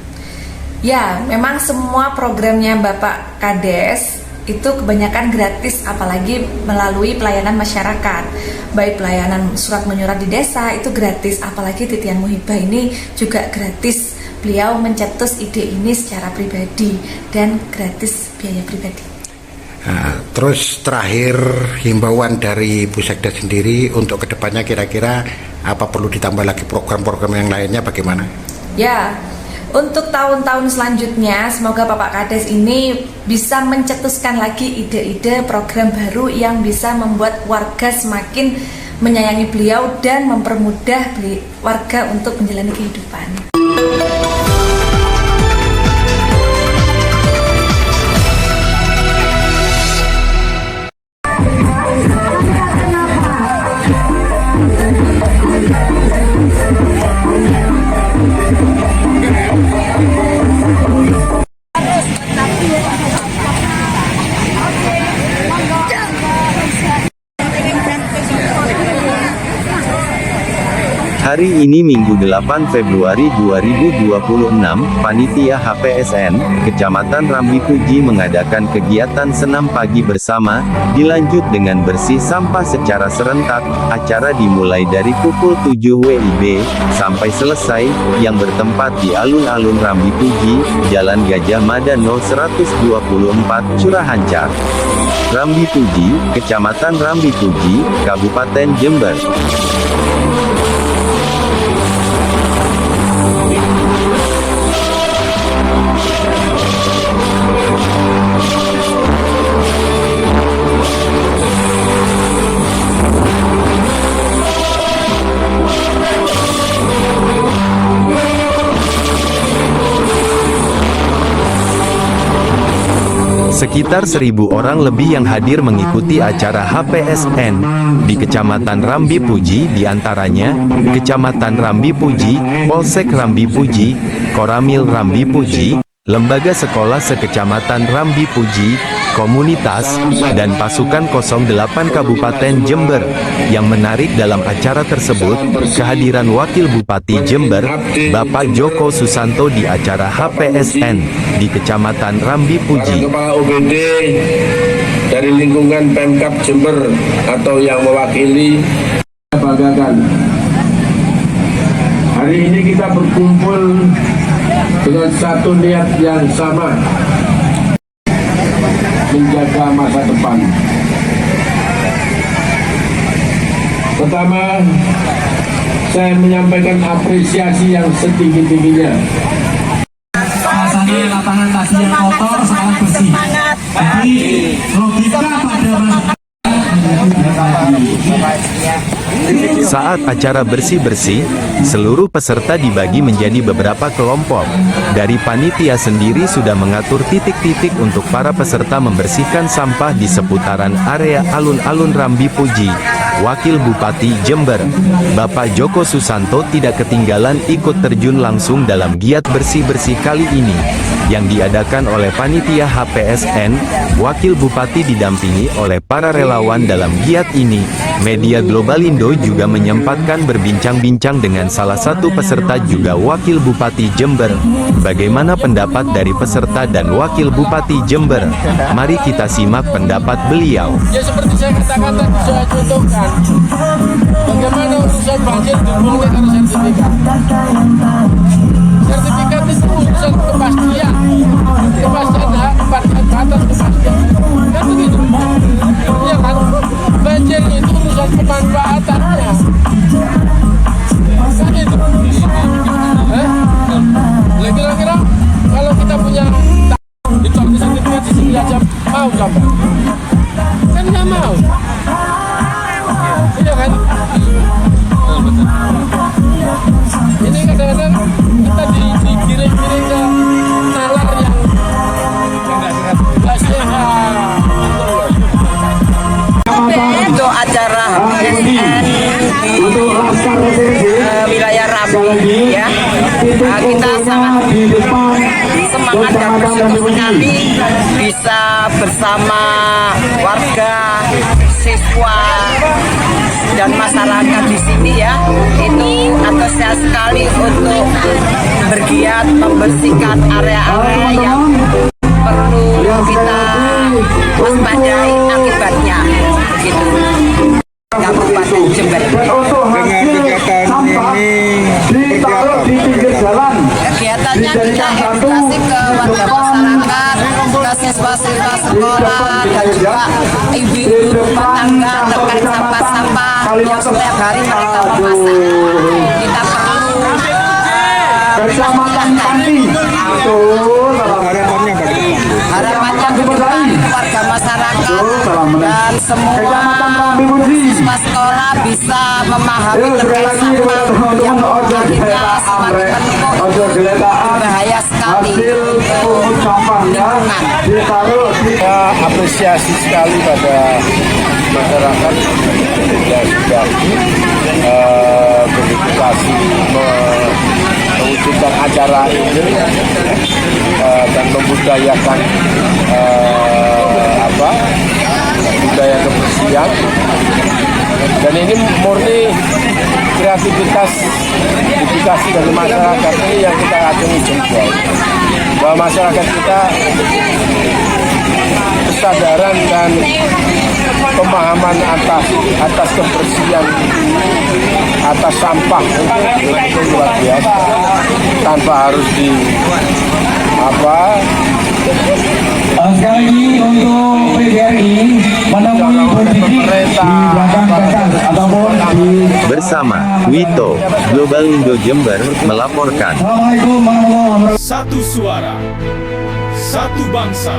Ya, memang semua programnya Bapak Kades itu kebanyakan gratis, apalagi melalui pelayanan masyarakat. Baik pelayanan surat menyurat di desa itu gratis, apalagi titian muhibah ini juga gratis. Beliau mencetus ide ini secara pribadi dan gratis biaya pribadi. Nah, terus terakhir himbauan dari Bu Sekda sendiri untuk kedepannya kira-kira apa perlu ditambah lagi program-program yang lainnya bagaimana? Ya, untuk tahun-tahun selanjutnya semoga Bapak Kades ini bisa mencetuskan lagi ide-ide program baru yang bisa membuat warga semakin menyayangi beliau dan mempermudah warga untuk menjalani kehidupan. Hari ini Minggu 8 Februari 2026, Panitia HPSN, Kecamatan Rambi Puji mengadakan kegiatan senam pagi bersama, dilanjut dengan bersih sampah secara serentak. Acara dimulai dari pukul 7 WIB, sampai selesai, yang bertempat di alun-alun Rambi Puji, Jalan Gajah Mada No 124, Curahancak. Rambi Puji, Kecamatan Rambi Puji, Kabupaten Jember. Sekitar 1.000 orang lebih yang hadir mengikuti acara HPSN di Kecamatan Rambi Puji, diantaranya Kecamatan Rambi Puji, Polsek Rambi Puji, Koramil Rambi Puji, Lembaga Sekolah Sekecamatan Rambi Puji, komunitas, dan pasukan 08 Kabupaten Jember. Yang menarik dalam acara tersebut, kehadiran Wakil Bupati Jember, Bapak Joko Susanto di acara HPSN di Kecamatan Rambi Puji. Kepala OBD dari lingkungan Pemkab Jember atau yang mewakili banggakan. Hari ini kita berkumpul dengan satu niat yang sama, menjaga masa depan. Pertama, saya menyampaikan apresiasi yang setinggi-tingginya. Rasanya lapangan tadi yang kotor sekarang bersih. Jadi logika pada Saat acara bersih-bersih, seluruh peserta dibagi menjadi beberapa kelompok. Dari panitia sendiri sudah mengatur titik-titik untuk para peserta membersihkan sampah di seputaran area alun-alun Rambi Puji. Wakil Bupati Jember, Bapak Joko Susanto tidak ketinggalan ikut terjun langsung dalam giat bersih-bersih kali ini, yang diadakan oleh panitia HPSN. Wakil Bupati didampingi oleh para relawan dalam giat ini. Media Globalindo juga menyempatkan berbincang-bincang dengan salah satu peserta juga Wakil Bupati Jember. Bagaimana pendapat dari peserta dan Wakil Bupati Jember? Mari kita simak pendapat beliau. Ya seperti saya katakan tadi, saya contohkan bagaimana urusan banjir dimulai dari sertifikat. Sertifikat itu urusan kepastian, batas kepastian. Kan begitu? Iya kan? Banjir itu urusan pemanfaatannya. Kan itu. Kira-kira kalau kita punya dicari sertifikat di sini aja mau coba? Kan nggak mau. Iya kan? Ini kadang-kadang kita digiring-giring ke nalar yang nggak sehat. Untuk acara HPSN di wilayah Rambi, ya, kita sangat semangat dan bersyukur sekali bisa bersama warga, siswa, dan masyarakat di sini, ya. Itu antusias sekali untuk bergiat membersihkan area-area yang perlu kita waspadai akibatnya. Begitu. Kabupaten Jember. Dengan kegiatan ini kegiatannya kita edukasi ke warga masyarakat, ke siswa-siswa sekolah, dan juga ibu-ibu rumah tangga terkait sampah-sampah yang setiap hari mereka memasak. Kita perlu harapannya ke depan warga masyarakat dan semua siswa sekolah bisa memahami terkait sampah yang akhirnya semakin menumpuk, berbahaya sekali untuk lingkungan. Kita apresiasi sekali pada masyarakat yang sudah berdedikasi mewujudkan acara ini dan membudayakan budaya kebersihan Dan ini murni kreativitas edukasi dari masyarakat ini yang kita acungi jempol. Bahwa masyarakat kita kesadaran dan pemahaman atas kebersihan, atas sampah itu luar biasa, tanpa harus Sekali lagi untuk PGRI menemui posisi di belakang kaca ataupun di Bersama Wito, Global Indo Jember melaporkan. Assalamualaikum warahmatullahi wabarakatuh. Satu suara, satu bangsa.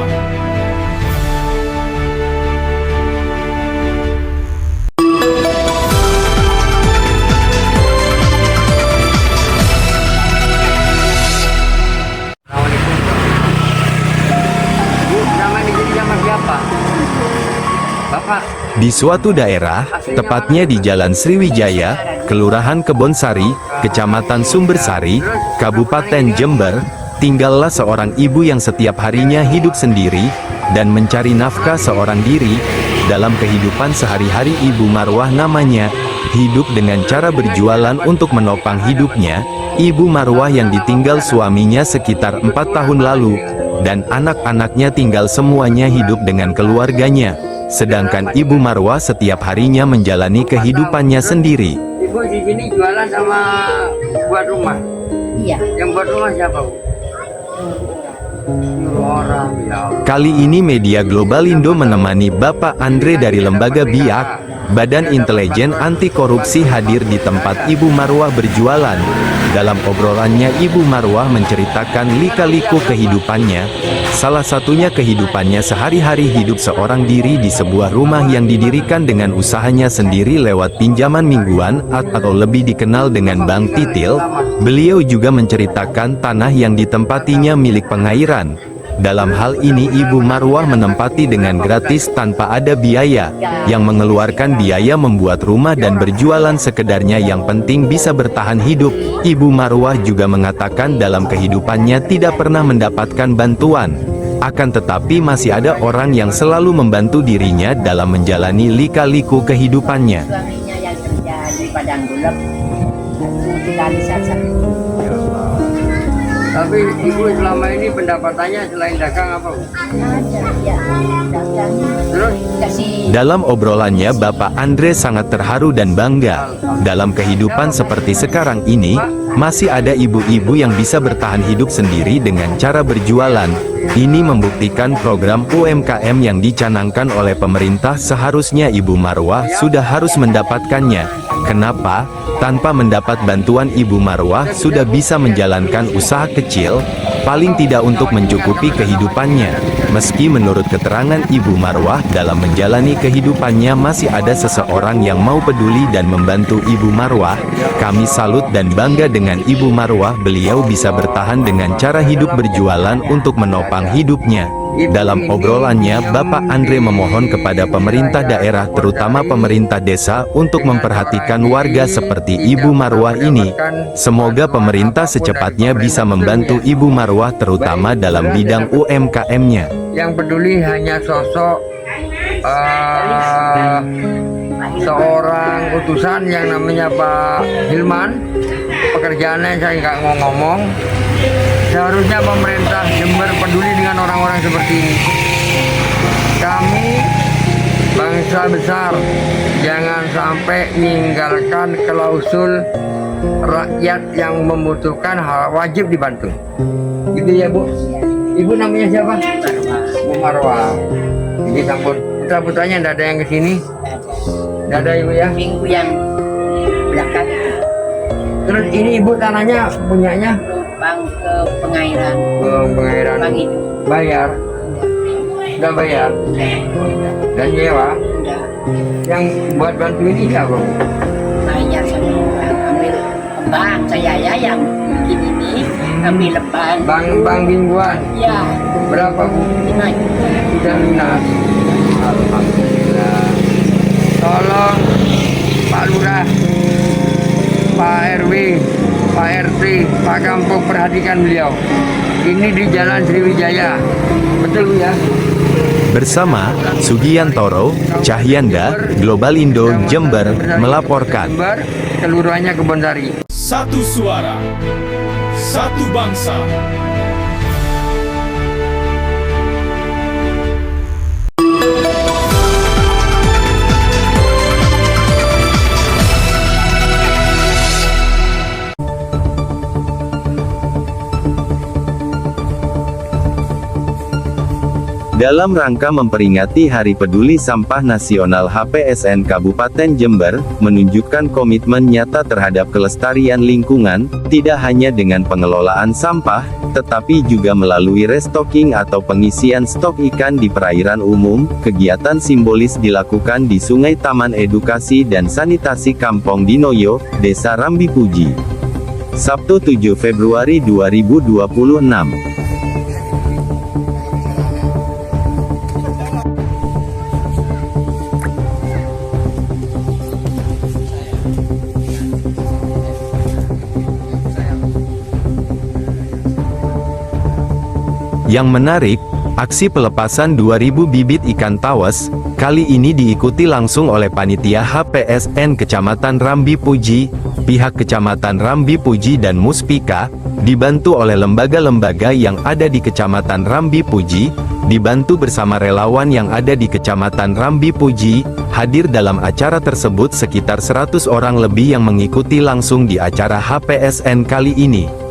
Di suatu daerah, tepatnya di Jalan Sriwijaya, Kelurahan Kebonsari, Kecamatan Sumbersari, Kabupaten Jember, tinggallah seorang ibu yang setiap harinya hidup sendiri dan mencari nafkah seorang diri. Dalam kehidupan sehari-hari Ibu Marwah namanya, hidup dengan cara berjualan untuk menopang hidupnya. Ibu Marwah yang ditinggal suaminya sekitar 4 tahun lalu, dan anak-anaknya tinggal semuanya hidup dengan keluarganya. Sedangkan Ibu Marwah setiap harinya menjalani kehidupannya sendiri. Ibu di sini jualan sama buat rumah? Iya. Yang buat rumah siapa, Bu? Orang, ya. Kali ini Media Global Indo menemani Bapak Andre dari Lembaga BIAK, Badan Intelijen Anti Korupsi hadir di tempat Ibu Marwah berjualan. Dalam obrolannya Ibu Marwah menceritakan lika-liku kehidupannya. Salah satunya kehidupannya sehari-hari hidup seorang diri di sebuah rumah yang didirikan dengan usahanya sendiri lewat pinjaman mingguan atau lebih dikenal dengan Bank Titil. Beliau juga menceritakan tanah yang ditempatinya milik pengairan. Dalam hal ini Ibu Marwah menempati dengan gratis tanpa ada biaya. Yang mengeluarkan biaya membuat rumah dan berjualan sekedarnya, yang penting bisa bertahan hidup. Ibu Marwah juga mengatakan dalam kehidupannya tidak pernah mendapatkan bantuan. Akan tetapi masih ada orang yang selalu membantu dirinya dalam menjalani lika-liku kehidupannya. Suaminya yang kerja di Padang Gulap, sekali saja. Tapi Ibu selama ini pendapatannya selain dagang apa, Bu? Ada, ya, dagang. Terus? Kasih. Dalam obrolannya Bapak Andre sangat terharu dan bangga. Dalam kehidupan seperti sekarang ini, masih ada ibu-ibu yang bisa bertahan hidup sendiri dengan cara berjualan. Ini membuktikan program UMKM yang dicanangkan oleh pemerintah seharusnya Ibu Marwah sudah harus mendapatkannya. Kenapa? Tanpa mendapat bantuan Ibu Marwah sudah bisa menjalankan usaha kecil, paling tidak untuk mencukupi kehidupannya. Meski menurut keterangan Ibu Marwah dalam menjalani kehidupannya masih ada seseorang yang mau peduli dan membantu Ibu Marwah, kami salut dan bangga dengan Ibu Marwah. Beliau bisa bertahan dengan cara hidup berjualan untuk menopang hidupnya. Dalam obrolannya, Bapak Andre memohon kepada pemerintah daerah terutama pemerintah desa untuk memperhatikan warga seperti Ibu Marwah ini. Semoga pemerintah secepatnya bisa membantu Ibu Marwah terutama dalam bidang UMKM-nya. Yang peduli hanya sosok seorang utusan yang namanya Pak Hilman. Pekerjaannya saya nggak mau ngomong. Seharusnya pemerintah Jember peduli dengan orang-orang seperti ini. Kami bangsa besar, jangan sampai meninggalkan klausul rakyat yang membutuhkan hal wajib dibantu. Gitu ya, Bu. Ibu namanya siapa? Bu Marwah. Jadi sampun putra-putranya tidak ada yang kesini. Tidak ada, Ibu ya? Minggu yang belakang. Terus ini Ibu tanahnya punyanya? Bang ke pengairan. Pengairan. Bang itu. Bayar. Sudah bayar. Dan nyewa. Udah. Yang buat bantu ini siapa? Bayar sama orang, ambil lebang. Saya ya yang bikin ini ambil lebang. Bang mingguan. Ya. Berapa, Bu? 5 juta. Sudah lunas. Alhamdulillah. Tolong Pak Lurah, Pak RW, Pak RT, Pak Kampung perhatikan beliau. Ini di Jalan Sriwijaya. Betul, Bu ya? Bersama Sugiyantoro, Cahyanda, Global Indo Jember melaporkan. Jember, kelurahannya Kebonsari. Satu suara, satu bangsa. Dalam rangka memperingati Hari Peduli Sampah Nasional HPSN Kabupaten Jember, menunjukkan komitmen nyata terhadap kelestarian lingkungan, tidak hanya dengan pengelolaan sampah, tetapi juga melalui restocking atau pengisian stok ikan di perairan umum. Kegiatan simbolis dilakukan di Sungai Taman Edukasi dan Sanitasi Kampong Dinoyo, Desa Rambipuji. Sabtu 7 Februari 2026. Yang menarik, aksi pelepasan 2000 bibit ikan tawes, kali ini diikuti langsung oleh panitia HPSN Kecamatan Rambipuji, pihak Kecamatan Rambipuji dan Muspika, dibantu oleh lembaga-lembaga yang ada di Kecamatan Rambipuji, dibantu bersama relawan yang ada di Kecamatan Rambipuji. Hadir dalam acara tersebut sekitar 100 orang lebih yang mengikuti langsung di acara HPSN kali ini.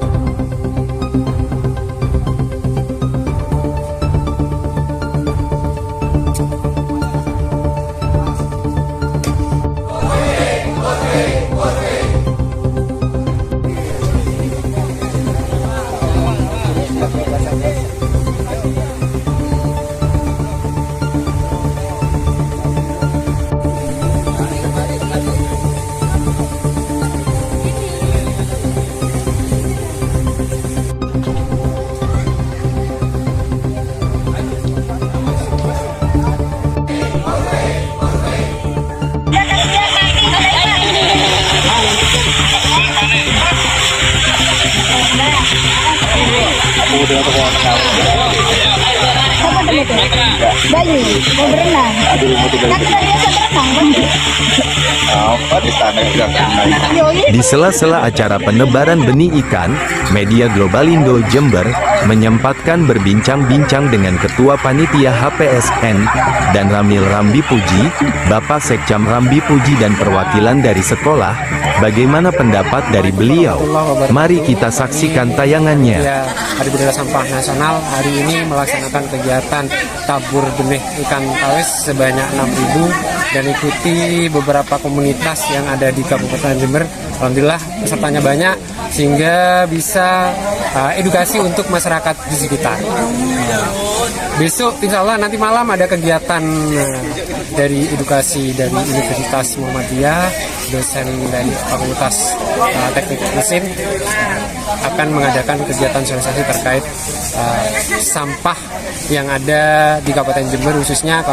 Bayu, mau berenang. Kan kita biasa berenang, Di sela-sela acara penebaran benih ikan, media Global Indo Jember menyempatkan berbincang-bincang dengan Ketua Panitia HPSN dan Ramil Rambipuji, Bapak Sekcam Rambipuji dan perwakilan dari sekolah. Bagaimana pendapat dari beliau? Mari kita saksikan tayangannya. Ya, Hari Budaya Sampah Nasional hari ini melaksanakan kegiatan tabur benih ikan tawes sebanyak 6.000 dan ikuti beberapa komunitas yang ada di Kabupaten Jember. Alhamdulillah pesertanya banyak sehingga bisa edukasi untuk masyarakat di sekitar. Besok insya Allah nanti malam ada kegiatan dari edukasi dari Universitas Muhammadiyah, dosen dari Fakultas Teknik Mesin akan mengadakan kegiatan sosialisasi terkait sampah yang ada di Kabupaten Jember khususnya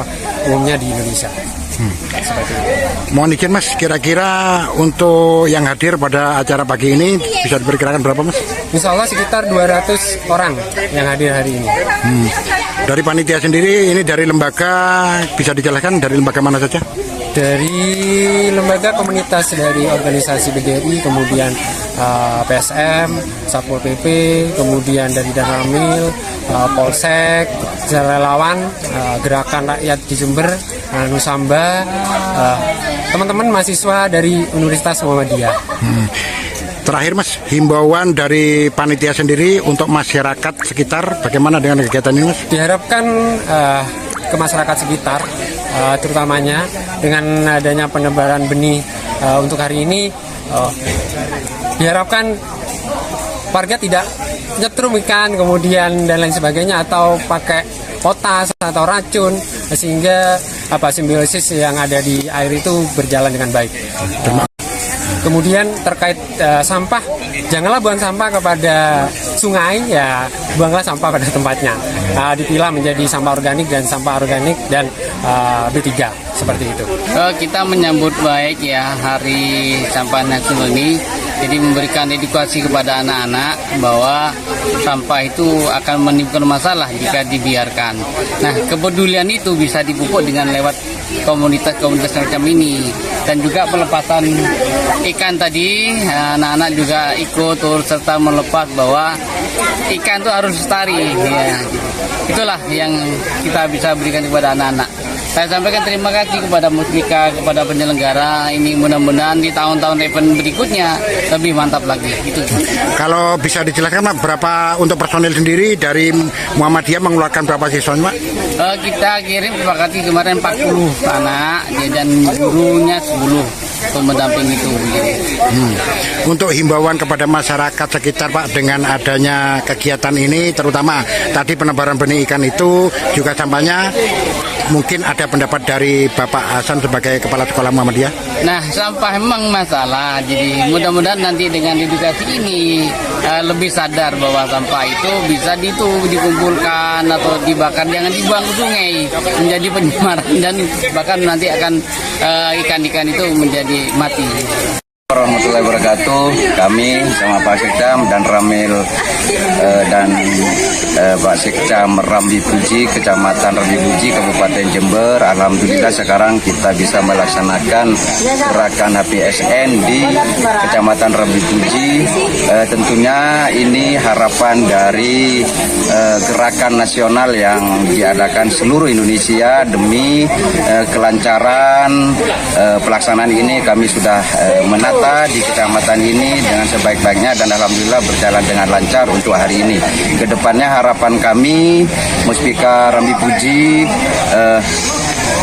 umumnya di Indonesia. Mohon izin Mas, kira-kira untuk yang hadir pada acara pagi ini bisa diperkirakan berapa Mas? Insya Allah sekitar 200 orang yang hadir hari ini. Dari panitia sendiri ini dari lembaga, bisa dijelaskan dari lembaga mana saja? Dari lembaga komunitas dari organisasi BGRI, kemudian PSM, Satpol PP, kemudian dari Danramil, Polsek, relawan, Gerakan Rakyat di Jember, Nusamba, teman-teman mahasiswa dari Universitas Muhammadiyah. Terakhir Mas, himbauan dari panitia sendiri untuk masyarakat sekitar bagaimana dengan kegiatan ini Mas? Diharapkan ke masyarakat sekitar, terutamanya dengan adanya penebaran benih untuk hari ini, diharapkan warga tidak nyetrum ikan kemudian dan lain sebagainya atau pakai potas atau racun sehingga simbiosis yang ada di air itu berjalan dengan baik. Kemudian terkait sampah, janganlah buang sampah kepada sungai, ya buanglah sampah pada tempatnya. Dipilah menjadi sampah organik dan B3 seperti itu. Kita menyambut baik ya Hari Sampah Nasional ini Jadi memberikan edukasi kepada anak-anak bahwa sampah itu akan menimbulkan masalah jika dibiarkan. Nah, kepedulian itu bisa dipupuk dengan lewat komunitas-komunitas semacam ini, dan juga pelepasan ikan tadi, anak-anak juga ikut turut serta melepas bahwa ikan itu harus lestari. Ya. Itulah yang kita bisa berikan kepada anak-anak. Saya sampaikan terima kasih kepada Muslika, kepada penyelenggara ini, mudah-mudahan di tahun-tahun event berikutnya lebih mantap lagi. Itu. Kalau bisa dijelaskan Pak, berapa untuk personil sendiri dari Muhammadiyah mengeluarkan berapa siswa Pak? Kita kirim sepakati kemarin 40 anak dan gurunya 10 untuk mendampingi itu. Untuk himbauan kepada masyarakat sekitar Pak dengan adanya kegiatan ini, terutama tadi penebaran benih ikan itu juga sampahnya, mungkin ada pendapat dari Bapak Hasan sebagai Kepala Sekolah Muhammadiyah? Nah, sampah memang masalah, jadi mudah-mudahan nanti dengan edukasi ini lebih sadar bahwa sampah itu bisa dikumpulkan atau dibakar, jangan dibuang ke sungai menjadi pencemaran, dan bahkan nanti akan ikan-ikan itu menjadi mati. Warahmatullahi wabarakatuh. Kami sama Pak Sekcam dan Ramil dan Pak Sekcam Rambi Puji, Kecamatan Rambi Puji, Kabupaten Jember. Alhamdulillah sekarang kita bisa melaksanakan gerakan HPSN di Kecamatan Rambi Puji. Tentunya ini harapan dari gerakan nasional yang diadakan seluruh Indonesia demi kelancaran pelaksanaan ini. Kami sudah menata di kecamatan ini dengan sebaik-baiknya dan alhamdulillah berjalan dengan lancar untuk hari ini. Kedepannya harapan kami Muspika Rambi Puji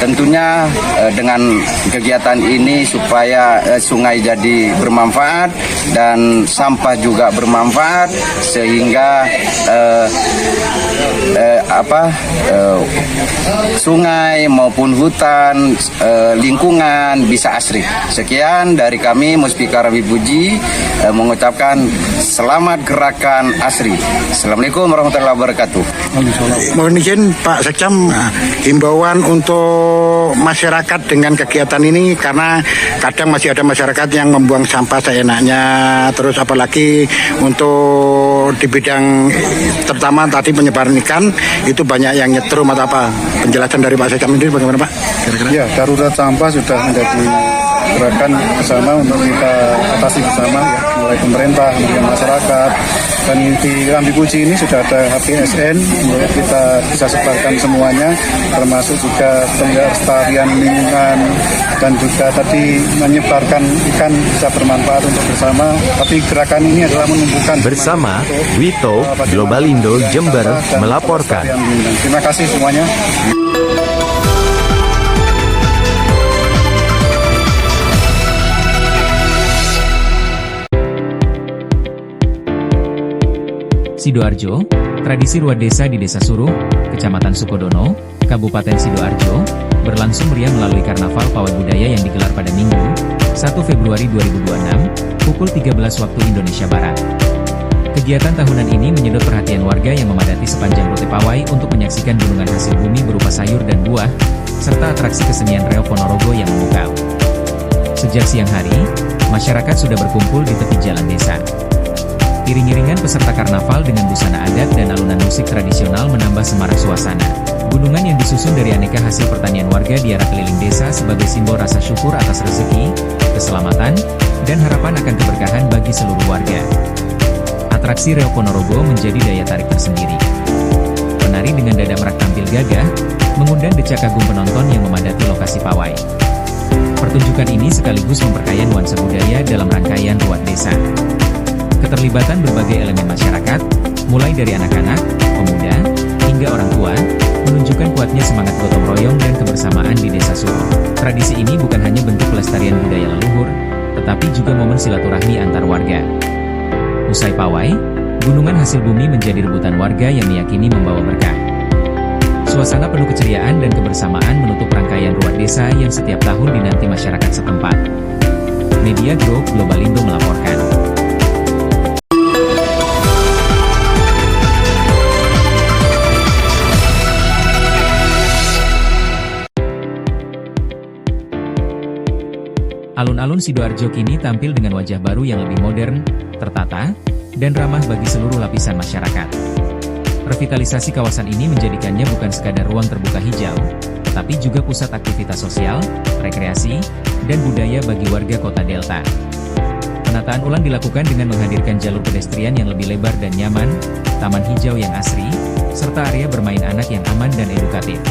tentunya dengan kegiatan ini supaya sungai jadi bermanfaat dan sampah juga bermanfaat sehingga sungai maupun hutan lingkungan bisa asri. Sekian dari kami Muspika Rambi Puji mengucapkan selamat gerakan asri. Assalamualaikum warahmatullahi wabarakatuh. Mohon izin Pak Sekcam, himbauan untuk masyarakat dengan kegiatan ini, karena kadang masih ada masyarakat yang membuang sampah seenaknya, terus apalagi untuk di bidang terutama tadi penyebaran ikan itu banyak yang nyetrum atau apa. Penjelasan dari Pak Sekcam ini bagaimana Pak? Ya, darurat sampah sudah menjadi gerakan bersama untuk kita atasi bersama, ya, mulai pemerintah, kemudian masyarakat, dan di Rambi Puji ini sudah ada HPSN untuk kita bisa sebarkan semuanya, termasuk juga pelestarian lingkungan dan juga tadi menyebarkan ikan bisa bermanfaat untuk bersama. Tapi gerakan ini adalah menumbuhkan bersama Wito Globalindo Jember melaporkan. Terima kasih semuanya. Sidoarjo, tradisi ruat desa di Desa Suruh, Kecamatan Sukodono, Kabupaten Sidoarjo, berlangsung meriah melalui Karnaval Pawai Budaya yang digelar pada Minggu, 1 Februari 2026, pukul 13 waktu Indonesia Barat. Kegiatan tahunan ini menyedot perhatian warga yang memadati sepanjang rute pawai untuk menyaksikan gunungan hasil bumi berupa sayur dan buah, serta atraksi kesenian Reok Ponorogo yang memukau. Sejak siang hari, masyarakat sudah berkumpul di tepi jalan desa. Iring-iringan peserta karnaval dengan busana adat dan alunan musik tradisional menambah semarak suasana. Gunungan yang disusun dari aneka hasil pertanian warga di arah keliling desa sebagai simbol rasa syukur atas rezeki, keselamatan, dan harapan akan keberkahan bagi seluruh warga. Atraksi Reok Ponorogo menjadi daya tarik tersendiri. Penari dengan dada merak tampil gagah, mengundang decak kagum penonton yang memadati lokasi pawai. Pertunjukan ini sekaligus memperkaya nuansa budaya dalam rangkaian ruat desa. Keterlibatan berbagai elemen masyarakat, mulai dari anak-anak, pemuda, hingga orang tua, menunjukkan kuatnya semangat gotong royong dan kebersamaan di Desa Suruh. Tradisi ini bukan hanya bentuk pelestarian budaya leluhur, tetapi juga momen silaturahmi antar warga. Usai pawai, gunungan hasil bumi menjadi rebutan warga yang meyakini membawa berkah. Suasana penuh keceriaan dan kebersamaan menutup rangkaian ruat desa yang setiap tahun dinanti masyarakat setempat. Media Group Globalindo melaporkan. Alun-alun Alun-alun Sidoarjo kini tampil dengan wajah baru yang lebih modern, tertata, dan ramah bagi seluruh lapisan masyarakat. Revitalisasi kawasan ini menjadikannya bukan sekadar ruang terbuka hijau, tapi juga pusat aktivitas sosial, rekreasi, dan budaya bagi warga Kota Delta. Penataan ulang dilakukan dengan menghadirkan jalur pedestrian yang lebih lebar dan nyaman, taman hijau yang asri, serta area bermain anak yang aman dan edukatif.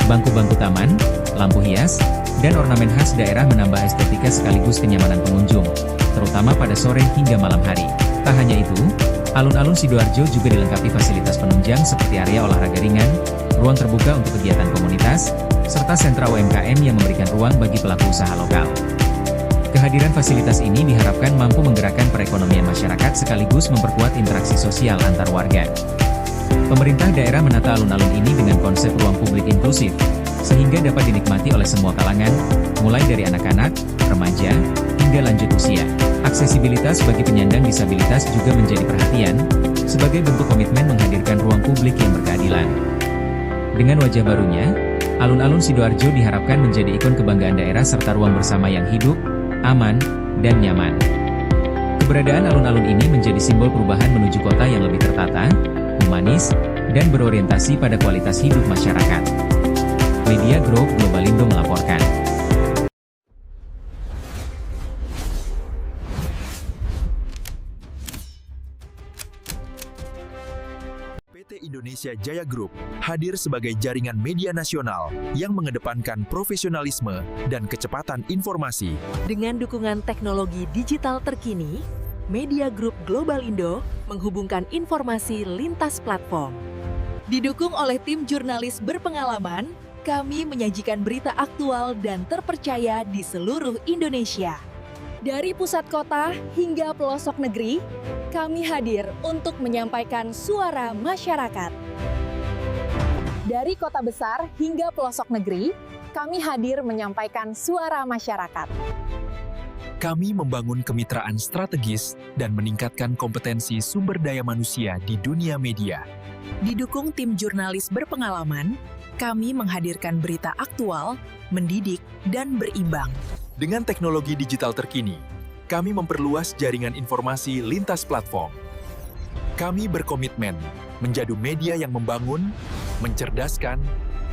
Bangku-bangku taman, lampu hias, dan ornamen khas daerah menambah estetika sekaligus kenyamanan pengunjung, terutama pada sore hingga malam hari. Tak hanya itu, alun-alun Sidoarjo juga dilengkapi fasilitas penunjang seperti area olahraga ringan, ruang terbuka untuk kegiatan komunitas, serta sentra UMKM yang memberikan ruang bagi pelaku usaha lokal. Kehadiran fasilitas ini diharapkan mampu menggerakkan perekonomian masyarakat sekaligus memperkuat interaksi sosial antar warga. Pemerintah daerah menata alun-alun ini dengan konsep ruang publik inklusif, sehingga dapat dinikmati oleh semua kalangan, mulai dari anak-anak, remaja, hingga lanjut usia. Aksesibilitas bagi penyandang disabilitas juga menjadi perhatian, sebagai bentuk komitmen menghadirkan ruang publik yang berkeadilan. Dengan wajah barunya, alun-alun Sidoarjo diharapkan menjadi ikon kebanggaan daerah serta ruang bersama yang hidup, aman, dan nyaman. Keberadaan alun-alun ini menjadi simbol perubahan menuju kota yang lebih tertata, humanis, dan berorientasi pada kualitas hidup masyarakat. Media Group Globalindo melaporkan. PT Indonesia Jaya Group hadir sebagai jaringan media nasional yang mengedepankan profesionalisme dan kecepatan informasi. Dengan dukungan teknologi digital terkini, Media Group Globalindo menghubungkan informasi lintas platform. Didukung oleh tim jurnalis berpengalaman, kami menyajikan berita aktual dan terpercaya di seluruh Indonesia. Dari pusat kota hingga pelosok negeri, kami hadir untuk menyampaikan suara masyarakat. Dari kota besar hingga pelosok negeri, kami hadir menyampaikan suara masyarakat. Kami membangun kemitraan strategis dan meningkatkan kompetensi sumber daya manusia di dunia media. Didukung tim jurnalis berpengalaman, kami menghadirkan berita aktual, mendidik, dan berimbang. Dengan teknologi digital terkini, kami memperluas jaringan informasi lintas platform. Kami berkomitmen menjadi media yang membangun, mencerdaskan,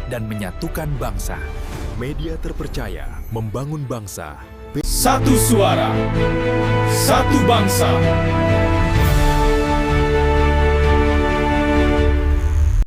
dan menyatukan bangsa. Media terpercaya membangun bangsa. Satu suara, satu bangsa.